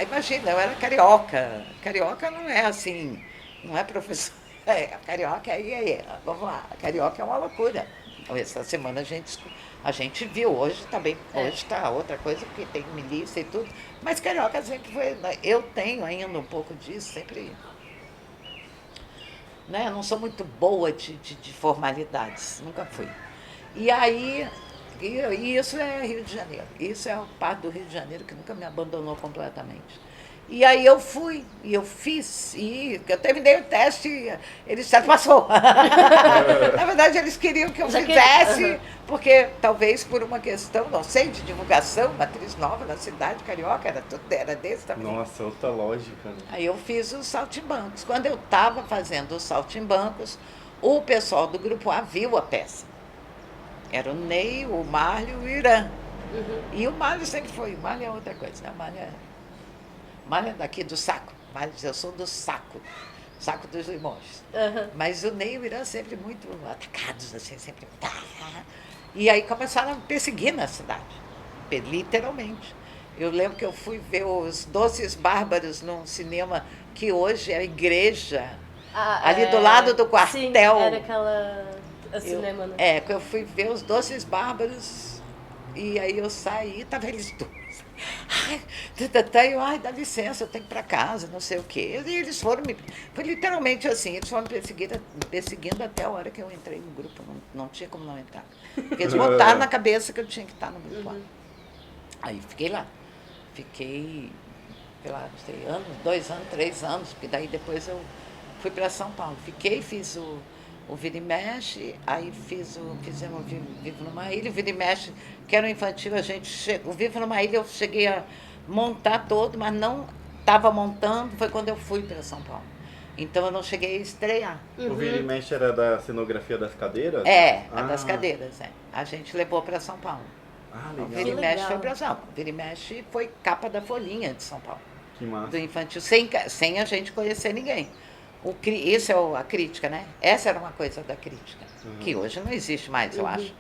imagina, eu era carioca. Carioca não é assim, não é professor. Carioca vamos lá. Carioca é uma loucura. Essa semana a gente viu, hoje está outra coisa, porque tem milícia e tudo, mas carioca sempre foi, eu tenho ainda um pouco disso, sempre, né, eu não sou muito boa de formalidades, nunca fui. E aí, isso é Rio de Janeiro, isso é a parte do Rio de Janeiro que nunca me abandonou completamente. E aí eu fui, e eu fiz, e eu terminei o teste, eles disseram, passou. Na verdade, eles queriam que eu fizesse, porque talvez por uma questão, não sei, de divulgação, uma atriz nova na cidade carioca, era desse também. Nossa, outra lógica. Né? Aí eu fiz os Saltimbancos. Quando eu estava fazendo os Saltimbancos, o pessoal do Grupo A viu a peça. Era o Ney, o Márlio e o Irã. E o Márlio sempre foi, o Márlio é outra coisa, né? Márlio é daqui do Saco, mas eu sou do Saco dos Irmãos. Mas o Ney e o Irã sempre muito atacados, assim, sempre. E aí começaram a me perseguir na cidade, literalmente. Eu lembro que eu fui ver os Doces Bárbaros num cinema que hoje é a igreja, ali do lado do quartel. Sim, era aquela cinema, né? Eu fui ver os Doces Bárbaros e aí eu saí, estavam eles dois. Ai, dá licença, eu tenho que ir para casa, não sei o quê. E eles foram foi literalmente assim, eles foram me perseguindo até a hora que eu entrei no grupo, não tinha como não entrar. Porque eles botaram na cabeça que eu tinha que estar no grupo lá. Aí fiquei lá. Fiquei, sei lá, não sei, anos, 2 anos, 3 anos, porque daí depois eu fui para São Paulo. Fiquei, fiz o Vira e Mexe, aí fizemos o Vivo numa Ilha, o Vira e Mexe, que era um infantil, o Vivo numa Ilha eu cheguei a montar todo, mas não estava montando, foi quando eu fui para São Paulo. Então eu não cheguei a estrear. O Vira e Mexe era da cenografia das cadeiras? A das cadeiras, A gente levou para São Paulo. Legal. O Vira e Mexe foi para São Paulo. O Vira e Mexe foi capa da Folhinha de São Paulo. Que massa. Do infantil, sem a gente conhecer ninguém. Isso é a crítica, né? Essa era uma coisa da crítica, que hoje não existe mais, eu acho.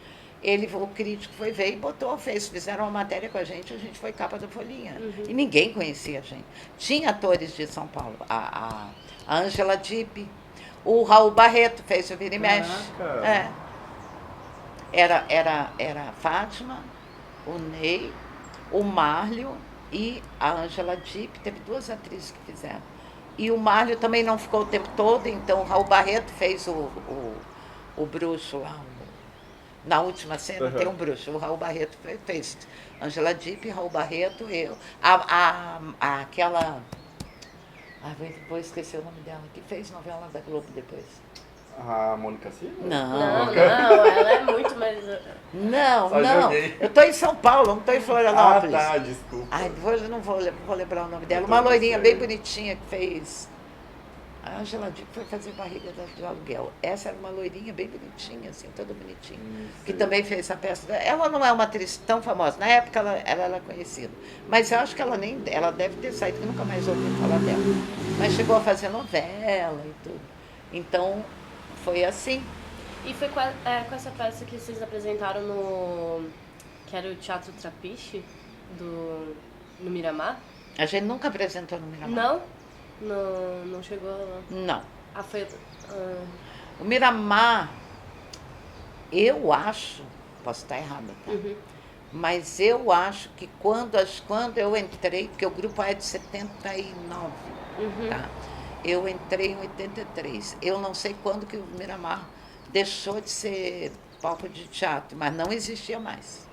O crítico veio e botou, fizeram uma matéria com a gente foi capa da Folhinha. E ninguém conhecia a gente. Tinha atores de São Paulo, a Ângela Dipp, o Raul Barreto fez o Vira e Mexe. Era a Fátima, o Ney, o Márlio e a Ângela Dipp. Teve 2 atrizes que fizeram. E o Márlio também não ficou o tempo todo, então o Raul Barreto fez o bruxo lá. Na última cena tem um bruxo. O Raul Barreto fez Ângela Dipp, Raul Barreto, eu. Aquela. Vou esquecer o nome dela, que fez novela da Globo depois. A Mônica Silva? Não, ela é muito mais... Não. Eu estou em São Paulo, não estou em Florianópolis. Desculpa. Depois eu não vou lembrar o nome dela. Uma loirinha bem bonitinha que fez... A Ângela Dipp foi fazer Barriga de Aluguel. Essa era uma loirinha bem bonitinha, assim, toda bonitinha. Que também fez essa peça. Ela não é uma atriz tão famosa. Na época ela era conhecida. Mas eu acho que ela deve ter saído, que nunca mais ouvi falar dela. Mas chegou a fazer novela e tudo. Então... Foi assim. E foi com essa peça que vocês apresentaram que era o Teatro Trapiche, no Miramar? A gente nunca apresentou no Miramar. Não chegou lá? Não. Foi... O Miramar, eu acho, posso estar errada, tá? Mas eu acho que quando eu entrei, porque o grupo é de 79, tá? Eu entrei em 83. Eu não sei quando que o Miramar deixou de ser palco de teatro, mas não existia mais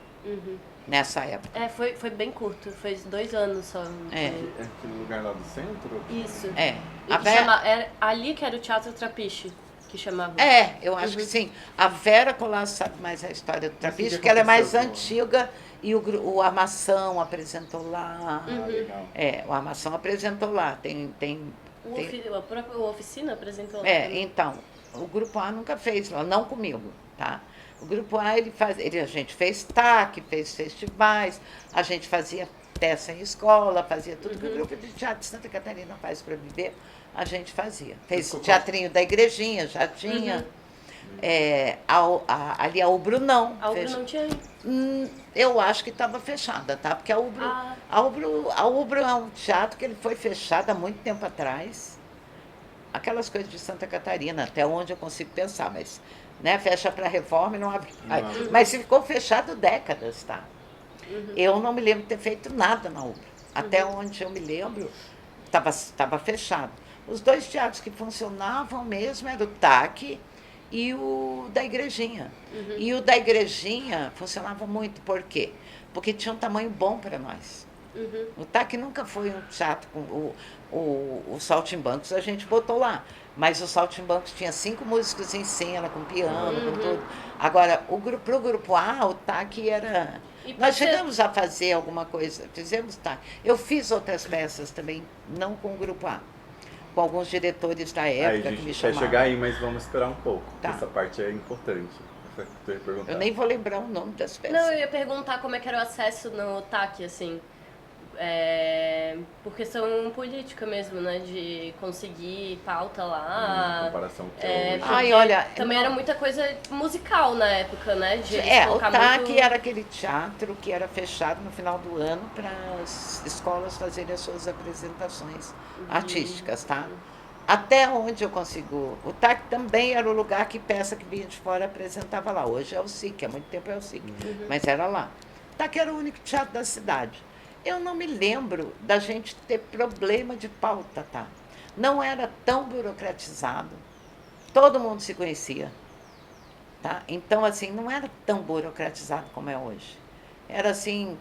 nessa época. Foi bem curto, foi 2 anos só. Aquele lugar lá do centro? Isso. Ali que era o Teatro Trapiche, que chamava. Eu acho que sim. A Vera Colasso sabe mais a história do Trapiche, porque ela é mais antiga e o Armação apresentou lá. Legal. O Armação apresentou lá. A própria oficina apresentou lá. Então, o Grupo A nunca fez lá, não comigo, tá? O Grupo A, a gente fez TAC, fez festivais, a gente fazia peça em escola, fazia tudo que o Grupo de Teatro de Santa Catarina faz para viver, a gente fazia. Fez teatrinho da igrejinha, já tinha. Ali a Ubro não. A Ubro não tinha? Eu acho que estava fechada, tá? Porque a Ubro é um teatro que ele foi fechado há muito tempo atrás. Aquelas coisas de Santa Catarina, até onde eu consigo pensar, mas fecha para reforma e não abre. Mas ficou fechado décadas, tá? Eu não me lembro de ter feito nada na Ubro. Até onde eu me lembro, estava fechado. Os 2 teatros que funcionavam mesmo eram o TAC e o da Igrejinha. E o da Igrejinha funcionava muito, por quê? Porque tinha um tamanho bom para nós. O TAC nunca foi um teatro com o Saltimbancos, a gente botou lá. Mas o Saltimbancos tinha 5 músicos em cena, com piano, com tudo. Agora, pro Grupo A, o TAC era... Nós chegamos a fazer alguma coisa, fizemos TAC. Eu fiz outras peças também, não com o Grupo A. Com alguns diretores da época que me chamavam. A gente vai chegar aí, mas vamos esperar um pouco. Tá. Essa parte é importante. Eu nem vou lembrar o nome das peças. Não, eu ia perguntar como é que era o acesso no TAC, assim. Por questão política mesmo, né? De conseguir pauta lá. Em comparação com hoje. Olha, também era muita coisa musical na época, né? O TAC era aquele teatro que era fechado no final do ano para as escolas fazerem as suas apresentações artísticas, tá? Até onde eu consigo... O TAC também era o lugar que peça que vinha de fora apresentava lá. Hoje é o SIC, há muito tempo é o SIC, mas era lá. O TAC era o único teatro da cidade. Eu não me lembro da gente ter problema de pauta, tá? Não era tão burocratizado. Todo mundo se conhecia, tá? Então, assim, não era tão burocratizado como é hoje. Era assim,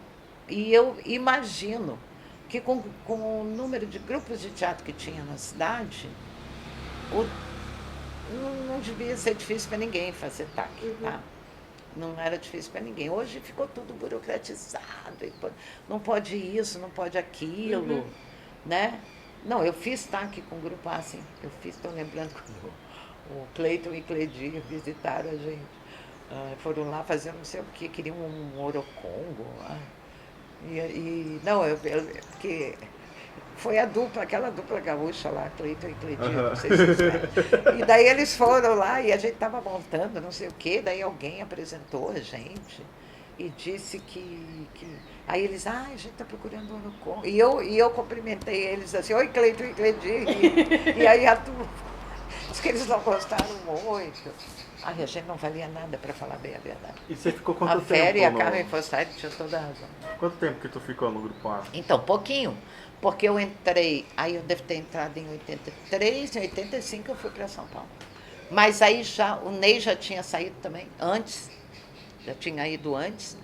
e eu imagino que com o número de grupos de teatro que tinha na cidade, o, não devia ser difícil para ninguém fazer TAC, tá? Não era difícil para ninguém. Hoje ficou tudo burocratizado. Não pode isso, não pode aquilo, né? Não, eu fiz TAC com o Grupo A, assim. Eu fiz, estou lembrando quando o Cleiton e Cledir visitaram a gente. Foram lá fazer não sei o que, queriam um orocongo. Não, porque foi aquela dupla gaúcha lá, Cleiton e Cledir, não sei se vocês sabem. E daí eles foram lá e a gente estava montando não sei o quê, daí alguém apresentou a gente e disse que... Aí eles, a gente está procurando um orocongo. E eu cumprimentei eles assim, oi Cleiton e Cledir. E aí a turma, diz que eles não gostaram muito. A gente não valia nada, para falar bem a verdade. E você ficou quanto tempo? A Féria e a Carmen Fossati tinham toda a razão. Quanto tempo que tu ficou no Grupo A? Então, pouquinho. Porque eu entrei, aí eu devo ter entrado em 83, em 85 eu fui para São Paulo. Mas aí o Ney já tinha saído também, antes, já tinha ido antes.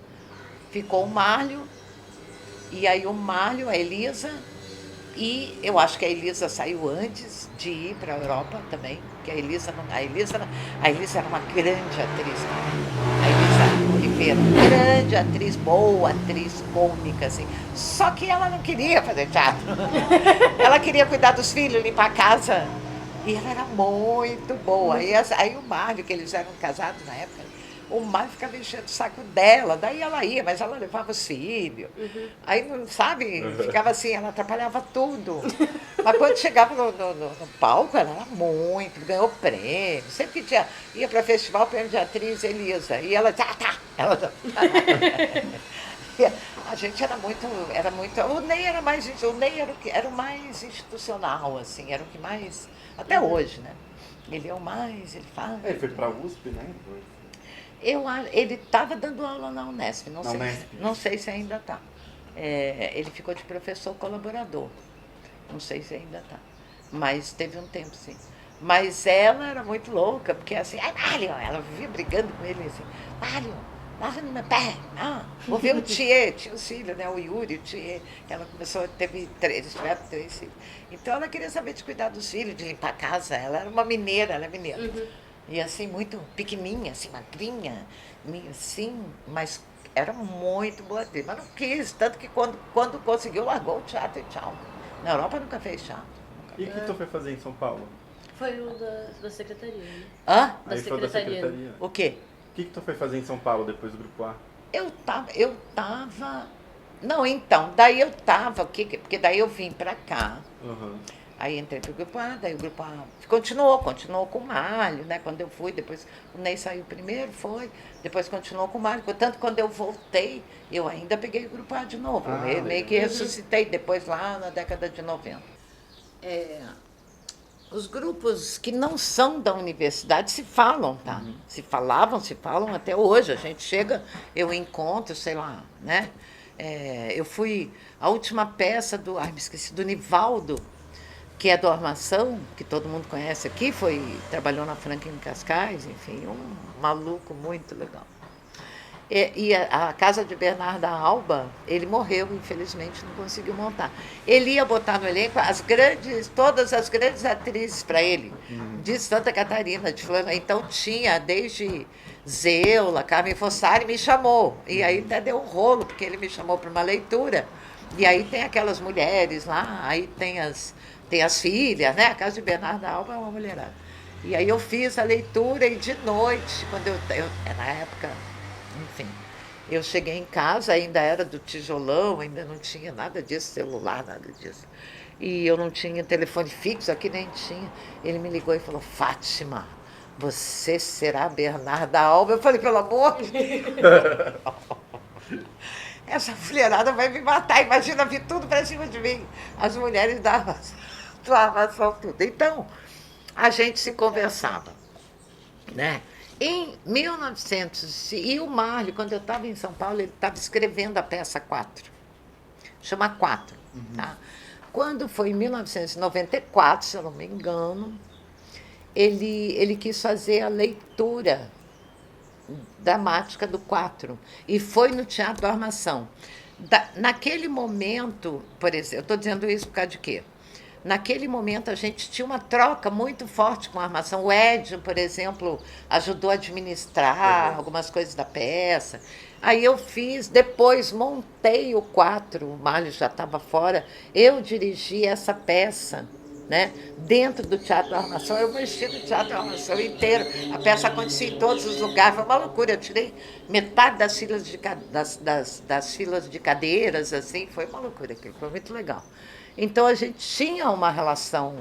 Ficou o Márlio, e aí o Márlio, a Elisa, e eu acho que a Elisa saiu antes de ir para a Europa também, porque a Elisa era uma grande atriz, a Elisa Oliveira, grande atriz, boa atriz, cômica, assim. Só que ela não queria fazer teatro. Ela queria cuidar dos filhos, limpar a casa. E ela era muito boa. Aí o Mário, que eles eram casados na época, o Mário ficava enchendo o saco dela, daí ela ia, mas ela levava os filhos. Aí, não sabe, ficava assim, ela atrapalhava tudo. Mas quando chegava no palco, ela era muito, ganhou prêmio. Sempre que ia para festival, prêmio de atriz, Elisa. E ela, ela a gente era muito. O Ney era mais. O Ney era o mais institucional, assim, era o que mais. Até hoje, né? Ele é o mais, ele fala. Ele foi para a USP, né? Ele estava dando aula na Unesp, Unesp. Não sei se ainda está. Ele ficou de professor colaborador, não sei se ainda está, mas teve um tempo, sim. Mas ela era muito louca, porque assim, Mário, ela vivia brigando com ele assim, Mário, lava no meu pé, vou ver o Thier, tinha os filhos, né, o Yuri, o Thier, ela começou, eles tiveram 3 filhos. Então ela queria saber de cuidar dos filhos, de limpar a casa, ela era uma mineira, ela é mineira. E assim, muito pequenininha, assim, magrinha, meio assim, mas era muito boa atriz. Mas não quis, tanto que quando conseguiu, largou o teatro e tchau. Na Europa nunca fez teatro. E o que tu foi fazer em São Paulo? Foi o da secretaria, né? Hã? Da secretaria. O quê? O que tu foi fazer em São Paulo depois do Grupo A? Eu tava... Não, então, daí eu tava, porque daí eu vim pra cá. Aí entrei pro Grupo A, daí o Grupo A continuou com o Mário, né? Quando eu fui, depois o Ney saiu primeiro, depois continuou com o Mário. Portanto, quando eu voltei, eu ainda peguei o Grupo A de novo. Eu meio que ressuscitei depois lá na década de 90. Os grupos que não são da universidade se falam, tá? Se falam até hoje. A gente chega, eu encontro, sei lá, né? Eu fui, a última peça me esqueci, do Nivaldo, que é do Armação, que todo mundo conhece aqui, trabalhou na Franklin Cascais, enfim, um maluco muito legal. E a casa de Bernarda Alba, ele morreu, infelizmente, não conseguiu montar. Ele ia botar no elenco todas as grandes atrizes para ele, de Santa Catarina, de Flamengo. Então tinha desde Zeula, Carmen Fossati, me chamou. E aí até deu um rolo, porque ele me chamou para uma leitura. E aí tem aquelas mulheres lá, aí tem as filhas, né? A casa de Bernarda Alba é uma mulherada. E aí eu fiz a leitura e de noite, quando eu na época, enfim, eu cheguei em casa, ainda era do tijolão, ainda não tinha nada disso, celular, nada disso. E eu não tinha telefone fixo, aqui nem tinha. Ele me ligou e falou, Fátima, você será Bernarda Alba? Eu falei, pelo amor de Deus. Essa mulherada vai me matar, imagina vir tudo para cima de mim. As mulheres da Armação, tudo. Então, a gente se conversava, né? Em 1900, e o Márlio, quando eu estava em São Paulo, ele estava escrevendo a peça 4. chama Quatro. Tá? Quando foi em 1994, se eu não me engano, ele quis fazer a leitura dramática do Quatro e foi no Teatro da Armação. Naquele momento, por exemplo, eu estou dizendo isso por causa de quê? Naquele momento a gente tinha uma troca muito forte com a armação. O Edio, por exemplo, ajudou a administrar algumas coisas da peça. Aí eu fiz, depois montei o Quatro, o Marlon já estava fora, eu dirigi essa peça, né? Dentro do Teatro da Armação, eu mexi no Teatro da Armação inteiro. A peça acontecia em todos os lugares, foi uma loucura. Eu tirei metade das filas das filas de cadeiras, assim, foi uma loucura aquilo, foi muito legal. Então a gente tinha uma relação,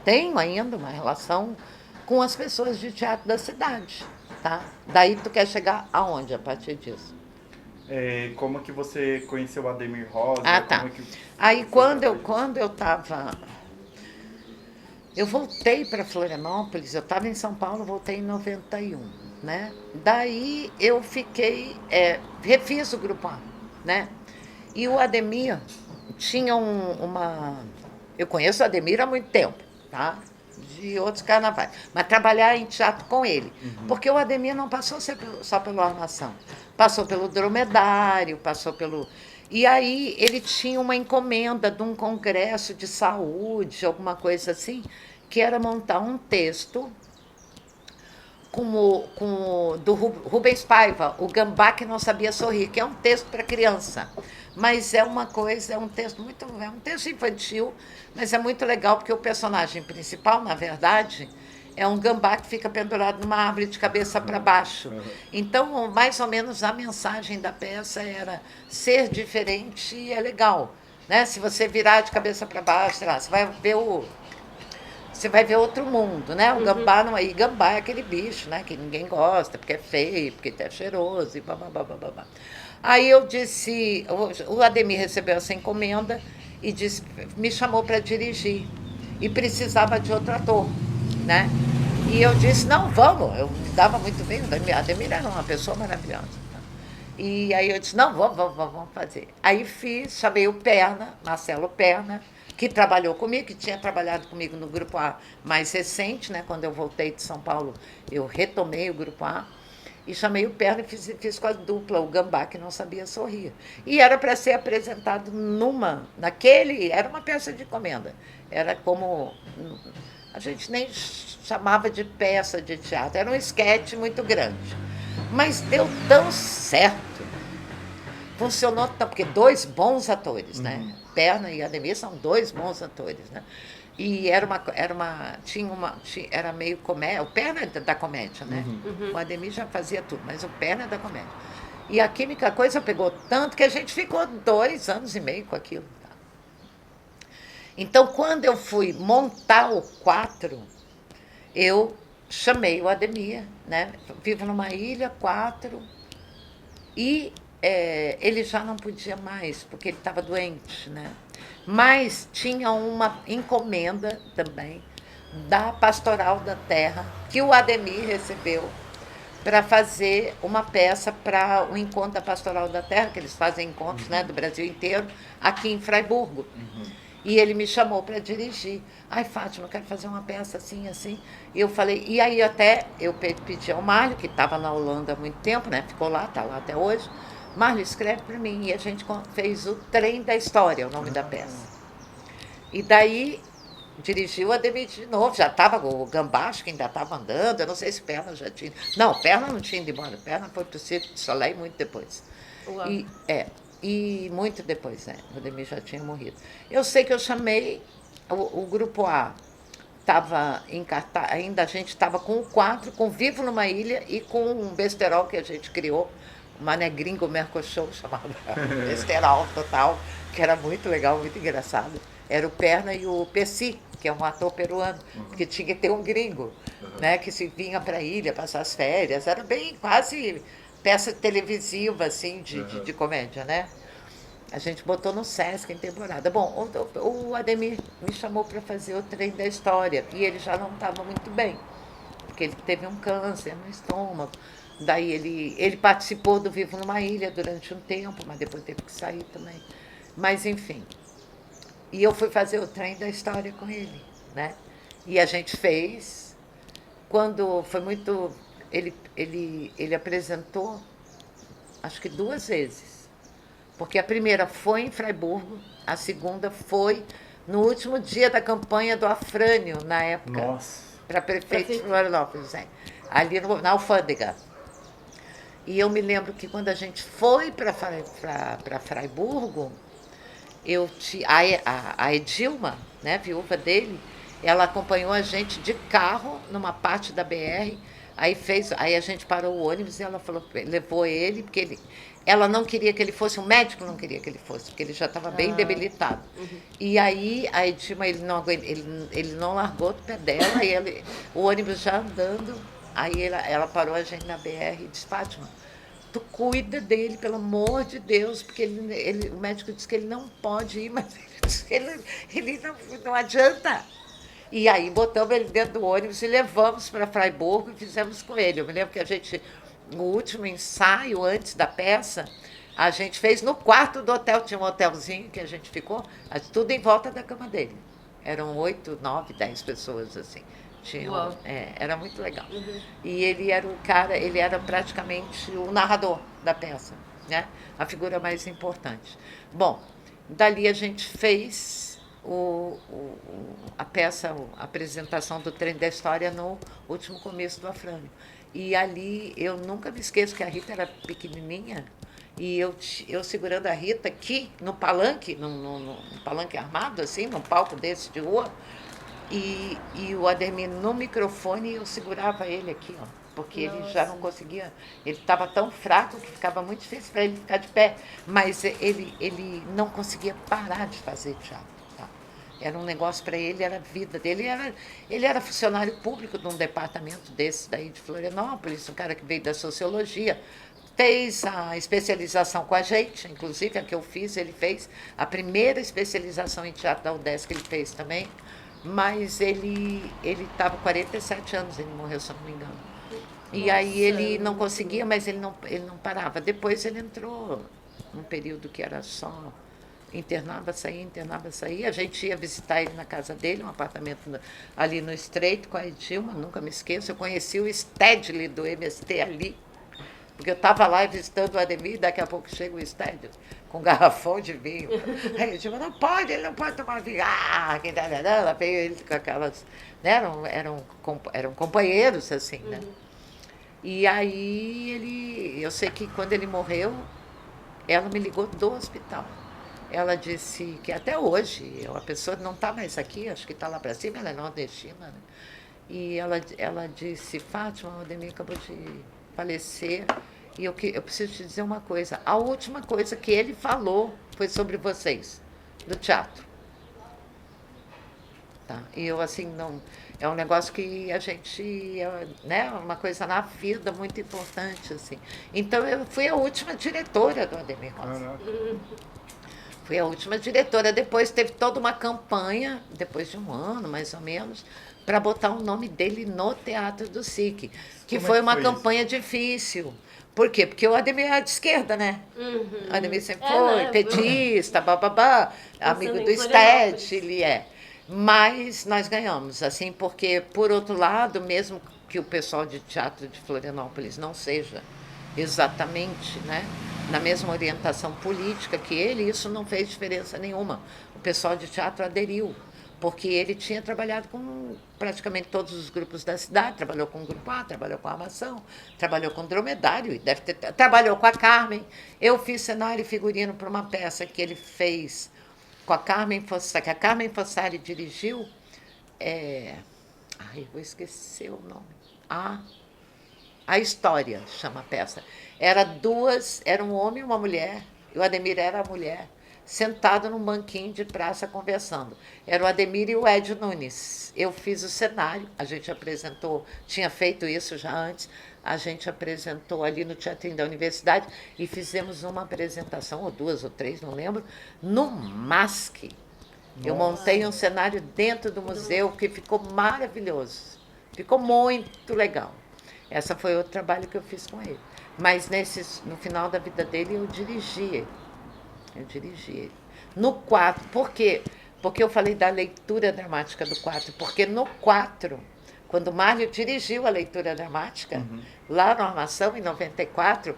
tenho ainda uma relação com as pessoas de teatro da cidade, tá? Daí tu quer chegar aonde a partir disso? Como que você conheceu o Ademir Rosa? Ah, tá. Como é que Aí quando eu estava... Eu voltei para Florianópolis, eu estava em São Paulo, voltei em 91, né? Daí eu fiquei, refiz o Grupo A, né? E o Ademir tinha uma... Eu conheço o Ademir há muito tempo, tá? De outros carnavais. Mas trabalhar em teatro com ele. Porque o Ademir não passou só pela Armação. Passou pelo Dromedário, passou pelo... E aí ele tinha uma encomenda de um congresso de saúde, alguma coisa assim, que era montar um texto do Rubens Paiva, O Gambá que Não Sabia Sorrir, que é um texto para criança. Mas é um texto é um texto infantil, mas é muito legal, porque o personagem principal, na verdade, é um gambá que fica pendurado numa árvore de cabeça para baixo. Então, mais ou menos, a mensagem da peça era ser diferente é legal. Né? Se você virar de cabeça para baixo, sei lá, você vai ver outro mundo, né? O gambá não é. E gambá é aquele bicho, né? Que ninguém gosta, porque é feio, porque é cheiroso e babá. Aí eu disse, o Ademir recebeu essa encomenda e disse, me chamou para dirigir. E precisava de outro ator, né? E eu disse, não, vamos. Eu me dava muito bem. O Ademir era uma pessoa maravilhosa. E aí eu disse, não, vamos fazer. Aí chamei o Perna, Marcelo Perna, que trabalhou comigo, que tinha trabalhado comigo no Grupo A mais recente, né? Quando eu voltei de São Paulo, eu retomei o Grupo A. E chamei o Perna e fiz com a dupla, o Gambá que Não Sabia Sorrir. E era para ser apresentado era uma peça de encomenda. Era como, a gente nem chamava de peça de teatro, era um esquete muito grande. Mas deu tão certo, funcionou tão, porque dois bons atores, né? Perna e Ademir são dois bons atores, né? E era meio comédia, o Perna é da comédia, né? O Ademir já fazia tudo, mas o Perna é da comédia. E a química, a coisa pegou tanto que a gente ficou 2 anos e meio com aquilo. Tá? Então, quando eu fui montar o Quatro, eu chamei o Ademir, né? Vivo numa ilha, 4, e ele já não podia mais, porque ele estava doente, né? Mas tinha uma encomenda também da Pastoral da Terra, que o Ademir recebeu para fazer uma peça para o encontro da Pastoral da Terra, que eles fazem encontros, né, do Brasil inteiro, aqui em Fraiburgo. E ele me chamou para dirigir. Ai, Fátima, eu quero fazer uma peça assim, assim. E eu falei, e aí até eu pedi ao Mário, que estava na Holanda há muito tempo, né, ficou lá, está lá até hoje. Mário, escreve para mim. E a gente fez o Trem da História, o nome da peça. E daí dirigiu a Ademir de novo. Já estava o Gambá, acho que ainda estava andando. Eu não sei se Perna já tinha. Não, Perna não tinha ido embora. Perna foi para o Circo de Soleil muito depois. Uau. E muito depois, né? O Ademir já tinha morrido. Eu sei que eu chamei o Grupo A. Estava em cartaz, ainda a gente estava com o Quatro, com Vivo numa Ilha e com um besterol que a gente criou. Mané Gringo Mercochou, chamado Besterol Total, que era muito legal, muito engraçado. Era o Perna e o Pesci, que é um ator peruano, porque tinha que ter um gringo, né, que se vinha para a ilha passar as férias. Era bem quase peça televisiva, assim, de comédia, né? A gente botou no Sesc em temporada. Bom, o Ademir me chamou para fazer o Trem da História, e ele já não estava muito bem, porque ele teve um câncer no estômago. Daí ele participou do Vivo numa Ilha durante um tempo, mas depois teve que sair também. Mas, enfim. E eu fui fazer o trem da história com ele, né? E a gente fez. Quando foi muito... Ele apresentou, acho que 2 vezes. Porque a primeira foi em Fraiburgo, a segunda foi no último dia da campanha do Afrânio, na época. Nossa. Para prefeito de Florianópolis, ali na alfândega. E eu me lembro que quando a gente foi para Fraiburgo, a Edilma, né, viúva dele, ela acompanhou a gente de carro numa parte da BR. Aí a gente parou o ônibus e ela levou ele, porque ela não queria que ele fosse, o médico não queria que ele fosse, porque ele já estava bem debilitado. E aí a Edilma, ele não largou do pé dela, o ônibus já andando, aí ela parou a gente na BR e disse: Fátima, tu cuida dele, pelo amor de Deus, porque o médico disse que ele não pode ir, mas ele não adianta. E aí botamos ele dentro do ônibus e levamos para Fraiburgo e fizemos com ele. Eu me lembro que no último ensaio, antes da peça, a gente fez no quarto do hotel, tinha um hotelzinho que a gente ficou, tudo em volta da cama dele. Eram 8, 9, 10 pessoas, assim. Era muito legal. E ele era ele era praticamente o narrador da peça, né? A figura mais importante. Bom, dali a gente fez a peça, a apresentação do Trem da História no último começo do Afrânio. E ali eu nunca me esqueço que a Rita era pequenininha e eu segurando a Rita aqui no palanque, no palanque armado, assim, num palco desse de rua, e o Ademir no microfone e eu segurava ele aqui, ó, porque ele já não conseguia, ele estava tão fraco que ficava muito difícil para ele ficar de pé, mas ele não conseguia parar de fazer teatro. Era um negócio para ele, era a vida dele. Ele era funcionário público de um departamento desse daí de Florianópolis, um cara que veio da sociologia, fez a especialização com a gente, inclusive a que eu fiz, ele fez a primeira especialização em teatro da UDESC que ele fez também, mas ele estava com 47 anos, ele morreu, se eu não me engano. E aí ele não conseguia, mas ele não parava. Depois ele entrou num período que era só... internava, saía. A gente ia visitar ele na casa dele, um apartamento ali no Estreito, com a Edilma, nunca me esqueço. Eu conheci o Stedley do MST ali, porque eu estava lá visitando o Ademir, daqui a pouco chega o Stedley com um garrafão de vinho. Aí a Edilma, ele não pode tomar vinho. Ela veio ele com aquelas... Né, eram companheiros, assim, né? E aí eu sei que quando ele morreu, ela me ligou do hospital. Ela disse que até hoje, a pessoa não está mais aqui, acho que está lá para cima, ela é nordestina, né? E ela disse: Fátima, o Ademir acabou de falecer, e eu preciso te dizer uma coisa. A última coisa que ele falou foi sobre vocês, do teatro. Tá? E eu, assim, não... É um negócio que a gente... né, uma coisa na vida muito importante, assim. Então, eu fui a última diretora do Ademir Rosa. Fui a última diretora. Depois teve toda uma campanha, depois de um ano, mais ou menos, para botar o nome dele no Teatro do SIC, que foi uma campanha difícil. Por quê? Porque o Ademir é de esquerda, né? O Ademir sempre foi petista, bababá, amigo do Sted, ele é. Mas nós ganhamos, assim, porque, por outro lado, mesmo que o pessoal de teatro de Florianópolis não seja exatamente, né, na mesma orientação política que ele, isso não fez diferença nenhuma. O pessoal de teatro aderiu, porque ele tinha trabalhado com praticamente todos os grupos da cidade, trabalhou com o Grupo A, trabalhou com a Armação, trabalhou com o Dromedário, e trabalhou com a Carmen. Eu fiz cenário e figurino para uma peça que ele fez com a Carmen Fossari, que a Carmen Fossari dirigiu, vou esquecer o nome. A História, chama a peça. Era um homem e uma mulher, e o Ademir era a mulher, sentado num banquinho de praça conversando. Era o Ademir e o Ed Nunes. Eu fiz o cenário, a gente apresentou, tinha feito isso já antes, a gente apresentou ali no Teatrinho da Universidade e fizemos uma apresentação, ou 2 ou 3, não lembro, no MASC. Eu montei um cenário dentro do museu que ficou maravilhoso. Ficou muito legal. Esse foi outro trabalho que eu fiz com ele. Mas no final da vida dele, eu dirigi ele. No 4, por quê? Porque eu falei da leitura dramática do 4, porque no 4, quando o Mário dirigiu a leitura dramática, lá na Armação, em 94,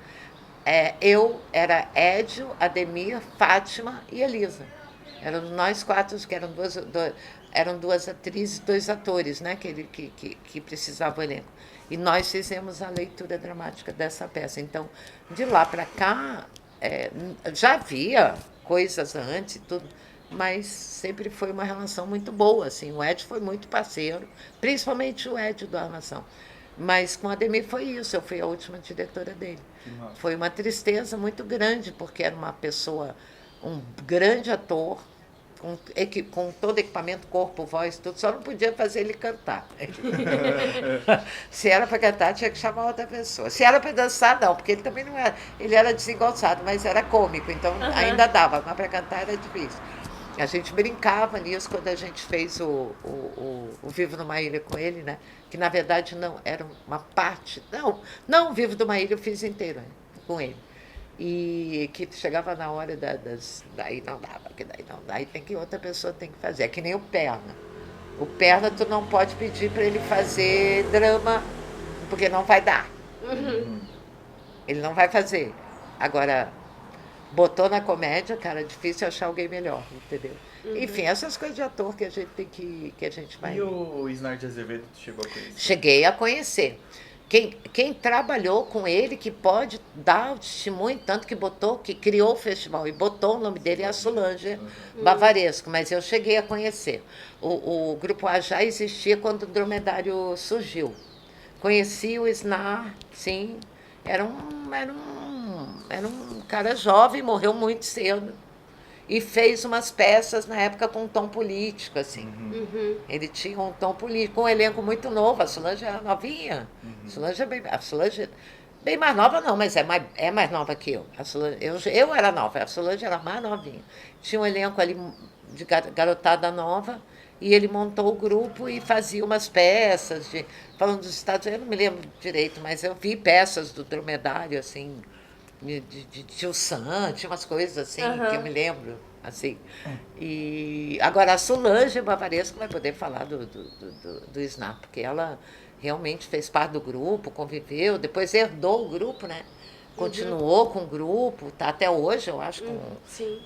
eu era Édio, Ademir, Fátima e Elisa. Eram nós quatro, que eram duas atrizes, dois atores, né, que precisavam do elenco. E nós fizemos a leitura dramática dessa peça. Então, de lá para cá, já havia coisas antes e tudo, mas sempre foi uma relação muito boa, assim. O Ed foi muito parceiro, principalmente o Ed do Armação. Mas com a Ademir foi isso, eu fui a última diretora dele. Foi uma tristeza muito grande, porque era uma pessoa, um grande ator, com todo equipamento, corpo, voz, tudo, só não podia fazer ele cantar. Se era para cantar, tinha que chamar outra pessoa. Se era para dançar, não, porque ele também não era. Ele era desengonçado, mas era cômico, então ainda dava, mas para cantar era difícil. A gente brincava nisso quando a gente fez o Vivo numa Ilha com ele, né? Que na verdade não era uma parte. Não, o Vivo numa Ilha eu fiz inteiro com ele. E que chegava na hora daí não dava, que daí não dá, aí outra pessoa tem que fazer. É que nem o Perna. O Perna tu não pode pedir para ele fazer drama, porque não vai dar. Ele não vai fazer. Agora, botou na comédia, cara, é difícil achar alguém melhor, entendeu? Enfim, essas coisas de ator que a gente tem que a gente vai. E o Isnard Azevedo tu chegou a conhecer? Cheguei a conhecer. Quem trabalhou com ele, que pode dar o testemunho, tanto que criou o festival e botou o nome dele, é a Solange Bavaresco, mas eu cheguei a conhecer. O Grupo A já existia quando o Dromedário surgiu. Conheci o Isnar, sim, era um cara jovem, morreu muito cedo. E fez umas peças na época com um tom político, assim. Ele tinha um tom político, um elenco muito novo. A Solange era novinha. A Solange bem mais nova não, mas é mais nova que eu. A Solange, eu era nova, a Solange era mais novinha. Tinha um elenco ali de garotada nova, e ele montou o grupo e fazia umas peças, falando dos Estados Unidos, eu não me lembro direito, mas eu vi peças do Dromedário, assim, de Tio Sam, tinha umas coisas assim, que eu me lembro, assim. E agora a Solange Bavaresco vai poder falar do Snap, porque ela realmente fez parte do grupo, conviveu, depois herdou o grupo, né? Continuou com o grupo, tá até hoje, eu acho,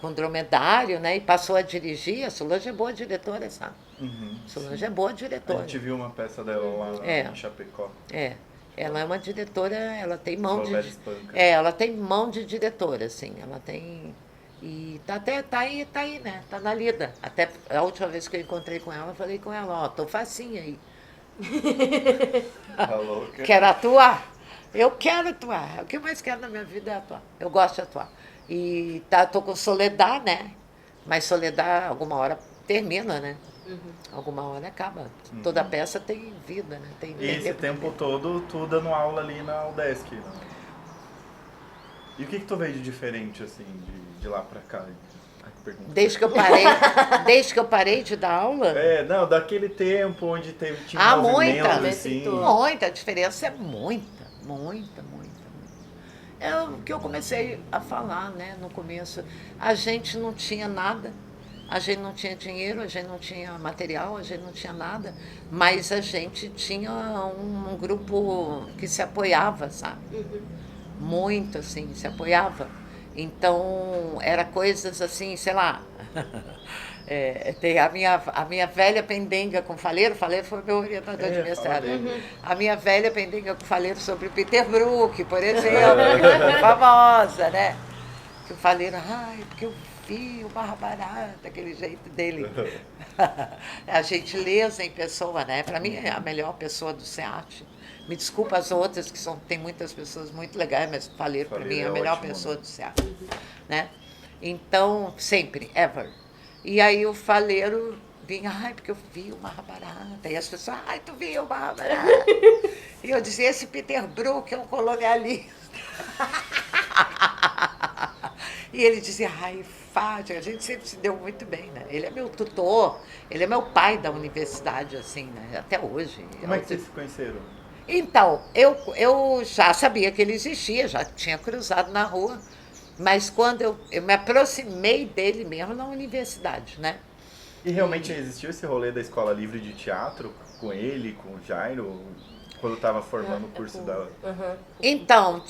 com o Dromedário, né? E passou a dirigir. A Solange é boa diretora, sabe? Solange é boa diretora. A gente viu uma peça dela lá em Chapecó. Ela é uma diretora, ela tem mão ela tem mão de diretora, assim, ela tem. E tá aí, né? Tá na lida. Até a última vez que eu encontrei com ela, eu falei com ela, tô facinha aí. Tá louca. Quero atuar. Eu quero atuar. O que eu mais quero na minha vida é atuar. Eu gosto de atuar. E tô com Soledad, né? Mas Soledad, alguma hora termina, né? Alguma hora acaba. Toda peça tem vida, né? Tem esse tempo todo, tu dando aula ali na UDESC, né? E o que tu veio de diferente, assim, de lá pra cá? Desde que eu parei de dar aula? Não, daquele tempo onde tinha movimento, assim. Muita, a diferença é muita. É o que eu comecei a falar, né, no começo. A gente não tinha nada, a gente não tinha dinheiro, a gente não tinha material, a gente não tinha nada, mas a gente tinha um grupo que se apoiava, sabe? Muito, assim, se apoiava. Então, era coisas assim, sei lá... tem a minha velha pendenga com Faleiro foi meu orientador de mestrado. A minha velha pendenga com Faleiro sobre o Peter Brook, por exemplo, famosa, né? Que o Faleiro, porque eu vi o Barra Barata, aquele jeito dele. A gentileza em pessoa, né? Para mim é a melhor pessoa do SEAT. Me desculpa as outras, que tem muitas pessoas muito legais, mas o Faleiro para mim é a melhor pessoa do SEAT. Né? Então, sempre, ever. E aí o Faleiro vinha, porque eu vi o Barra Barata. E as pessoas, tu viu o Barra Barata. E eu dizia, esse Peter Brook é um colonialista. E ele dizia, Fátima, a gente sempre se deu muito bem, né? Ele é meu tutor, ele é meu pai da universidade, assim, né? Até hoje. Como é que vocês se conheceram? Então, eu já sabia que ele existia, já tinha cruzado na rua, Mas quando eu me aproximei dele mesmo na universidade, né? E realmente existiu esse rolê da escola livre de teatro com ele, com o Jairo, quando estava formando o curso da... Então,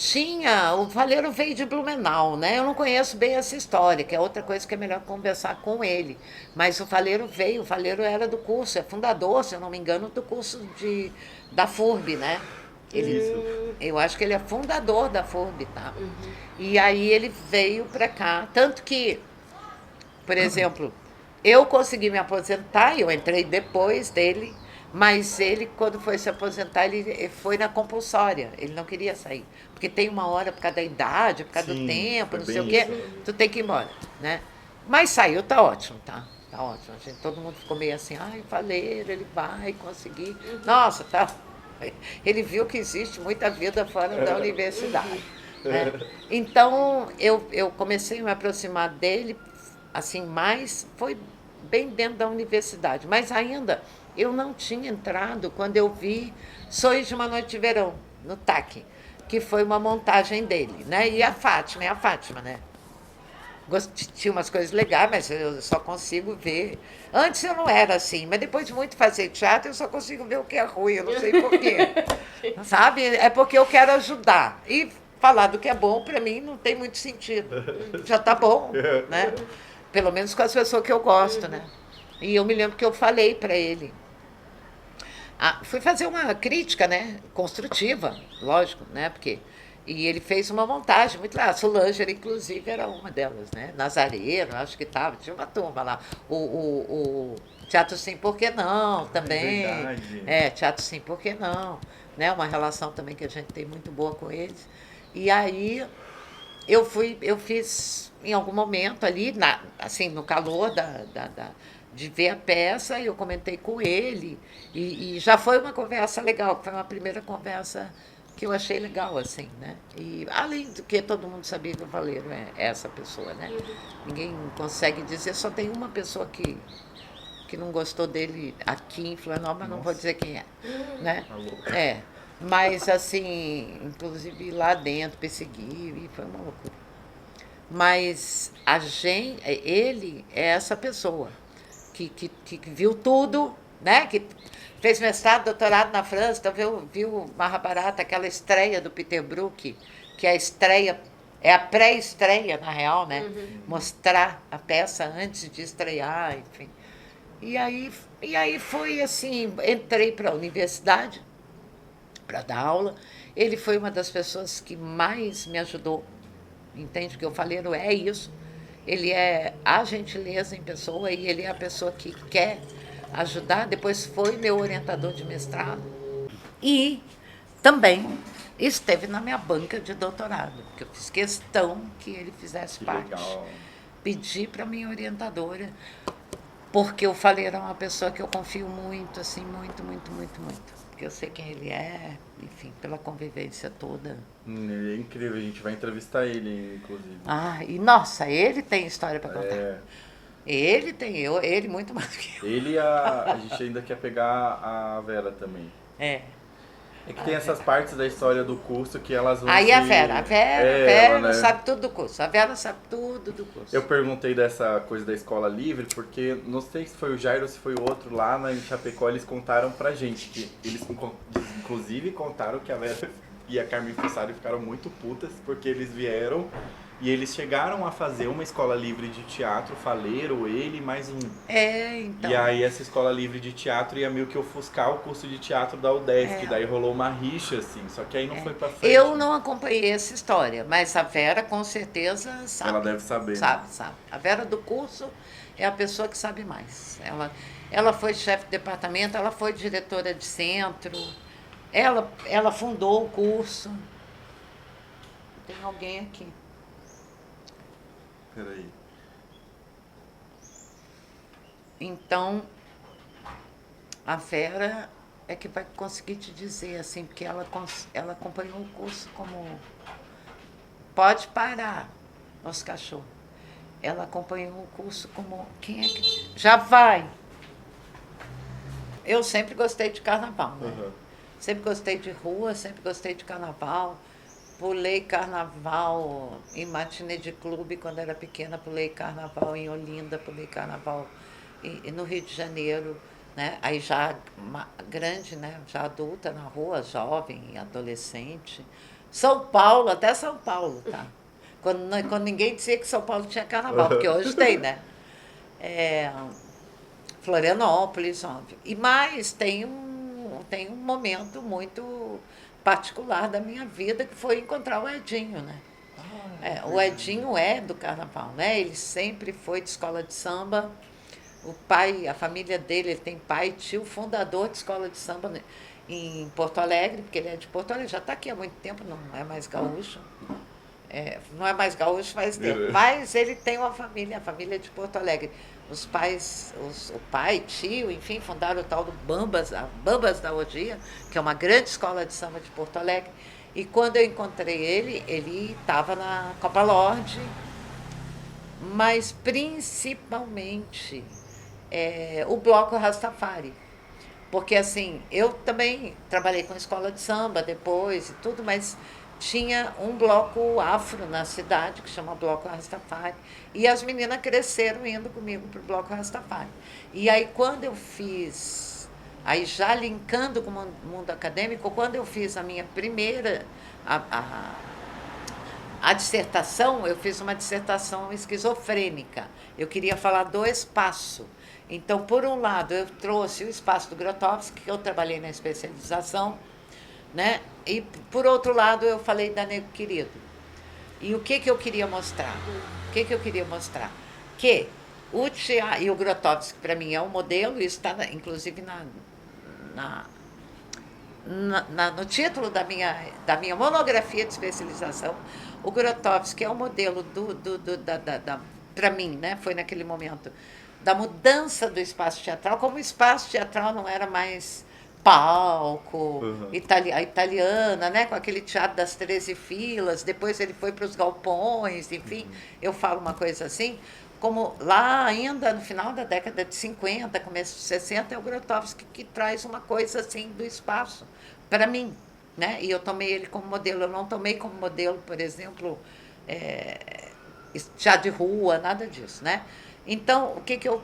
o Faleiro veio de Blumenau, né? Eu não conheço bem essa história, que é outra coisa que é melhor conversar com ele. Mas o Faleiro era do curso, é fundador, se eu não me engano, do curso da FURB, né? Eu acho que ele é fundador da FURB, tá? E aí ele veio para cá, tanto que, por exemplo, eu consegui me aposentar, eu entrei depois dele, mas ele, quando foi se aposentar, ele foi na compulsória, ele não queria sair. Porque tem uma hora por causa da idade, por causa do tempo, não sei o quê, tu tem que ir embora, né? Mas saiu, tá ótimo, tá? Tá ótimo. Todo mundo ficou meio assim, ai, Faleiro, ele vai conseguir. Nossa, tá. Ele viu que existe muita vida fora da universidade. Né? Então, eu comecei a me aproximar dele, assim, mais foi bem dentro da universidade. Mas ainda eu não tinha entrado quando eu vi Sonhos de uma Noite de Verão, no TAC, que foi uma montagem dele, né? E a Fátima, né? Tinha umas coisas legais, mas eu só consigo ver. Antes eu não era assim, mas depois de muito fazer teatro, eu só consigo ver o que é ruim, eu não sei porquê. Sabe? É porque eu quero ajudar. E falar do que é bom, para mim, não tem muito sentido. Já tá bom, né? Pelo menos com as pessoas que eu gosto, né? E eu me lembro que eu falei para ele. Fui fazer uma crítica, né? Construtiva, lógico, né? E ele fez uma montagem muito lá. A Solange, inclusive, era uma delas, né? Nazareiro, acho que estava, tinha uma turma lá. O Teatro Sim, Por Que Não, também. Teatro Sim, Por Que Não. Né? Uma relação também que a gente tem muito boa com eles. E aí eu fiz, em algum momento ali, assim, no calor de ver a peça, eu comentei com ele. E já foi uma conversa legal, foi uma primeira conversa que eu achei legal, assim, né? E além do que todo mundo sabia que o Faleiro é essa pessoa, né? Ninguém consegue dizer, só tem uma pessoa que não gostou dele aqui em Florianópolis, mas não vou dizer quem é, né? Mas assim, inclusive lá dentro perseguiu e foi uma loucura. Mas ele é essa pessoa que viu tudo, né? Que fez mestrado, doutorado na França, então viu Mahabharata, aquela estreia do Peter Brook, que é a estreia, é a pré-estreia, na real, né? Mostrar a peça antes de estrear, enfim. E aí foi assim, entrei para a universidade para dar aula. Ele foi uma das pessoas que mais me ajudou, entende? Que eu falei, não é isso. Ele é a gentileza em pessoa e ele é a pessoa que quer ajudar. Depois foi meu orientador de mestrado e também esteve na minha banca de doutorado, porque eu fiz questão que ele fizesse parte. Legal. Pedi para minha orientadora, porque eu falei, era uma pessoa que eu confio muito, assim, muito, muito, muito, muito. Porque eu sei quem ele é, enfim, pela convivência toda. Ele é incrível, a gente vai entrevistar ele, inclusive. E nossa, ele tem história para contar. Ele muito mais do que eu. Ele e a gente ainda quer pegar a Vera também. É que tem essas partes da história do curso que elas vão Aí a Vera né? sabe tudo do curso. A Vera sabe tudo do curso. Eu perguntei dessa coisa da escola livre, porque não sei se foi o Jairo ou se foi o outro lá em Chapecó, eles contaram pra gente, que eles inclusive contaram que a Vera e a Carmen Fissari ficaram muito putas, porque eles vieram e eles chegaram a fazer uma escola livre de teatro, Faleiro, ele e mais um. Então. E aí essa escola livre de teatro ia meio que ofuscar o curso de teatro da UDESC, daí rolou uma rixa, assim, só que aí não foi pra frente. Eu não acompanhei essa história, mas a Vera com certeza sabe. Ela deve saber. Sabe. A Vera do curso é a pessoa que sabe mais. Ela foi chefe de departamento, ela foi diretora de centro, ela fundou o curso. Tem alguém aqui. Peraí. Então, a Vera é que vai conseguir te dizer, assim, porque ela acompanhou o curso como... Pode parar, nosso cachorro. Ela acompanhou o curso como... Quem é que... Já vai! Eu sempre gostei de carnaval, né? Sempre gostei de rua, sempre gostei de carnaval. pulei carnaval em matinê de clube quando era pequena, pulei carnaval em Olinda, pulei carnaval no Rio de Janeiro, né? Aí já grande, né? Já adulta na rua, jovem, adolescente. São Paulo, até São Paulo, tá? Quando ninguém dizia que São Paulo tinha carnaval, porque hoje tem, né? Florianópolis, óbvio. E mais, tem um momento muito particular da minha vida que foi encontrar o Edinho, né? O Edinho é do carnaval, né? Ele sempre foi de escola de samba. O pai, a família dele, ele tem pai e tio, fundador de escola de samba, né, em Porto Alegre, porque ele é de Porto Alegre, já está aqui há muito tempo, não é mais gaúcho. Não é mais gaúcho faz tempo, mas ele tem uma família, a família de Porto Alegre. Os pais, o pai, tio, enfim, fundaram o tal do Bambas, a Bambas da Odia, que é uma grande escola de samba de Porto Alegre. E quando eu encontrei ele estava na Copa Lorde, mas principalmente o bloco Rastafari. Porque assim, eu também trabalhei com escola de samba depois e tudo, mas tinha um bloco afro na cidade, que chama Bloco Rastafari, e as meninas cresceram indo comigo para o Bloco Rastafari. E aí quando eu fiz, aí já linkando com o mundo acadêmico, quando eu fiz a minha primeira, a dissertação, eu fiz uma dissertação esquizofrênica. Eu queria falar do espaço. Então, por um lado, eu trouxe o espaço do Grotowski, que eu trabalhei na especialização, né? E, por outro lado, eu falei da Nego Querido. E o que eu queria mostrar? O que eu queria mostrar? Que o teatro, e o Grotowski, para mim, é um modelo, isso está, inclusive, no título da minha monografia de especialização. O Grotowski é um modelo para mim, né? Foi naquele momento da mudança do espaço teatral, como o espaço teatral não era mais palco, a italiana, né? Com aquele teatro das 13 filas, depois ele foi para os galpões, enfim, eu falo uma coisa assim, como lá ainda no final da década de 50, começo de 60, é o Grotowski que traz uma coisa assim do espaço, para mim, né? E eu tomei ele como modelo, eu não tomei como modelo, por exemplo, teatro de rua, nada disso, né? Então, o que eu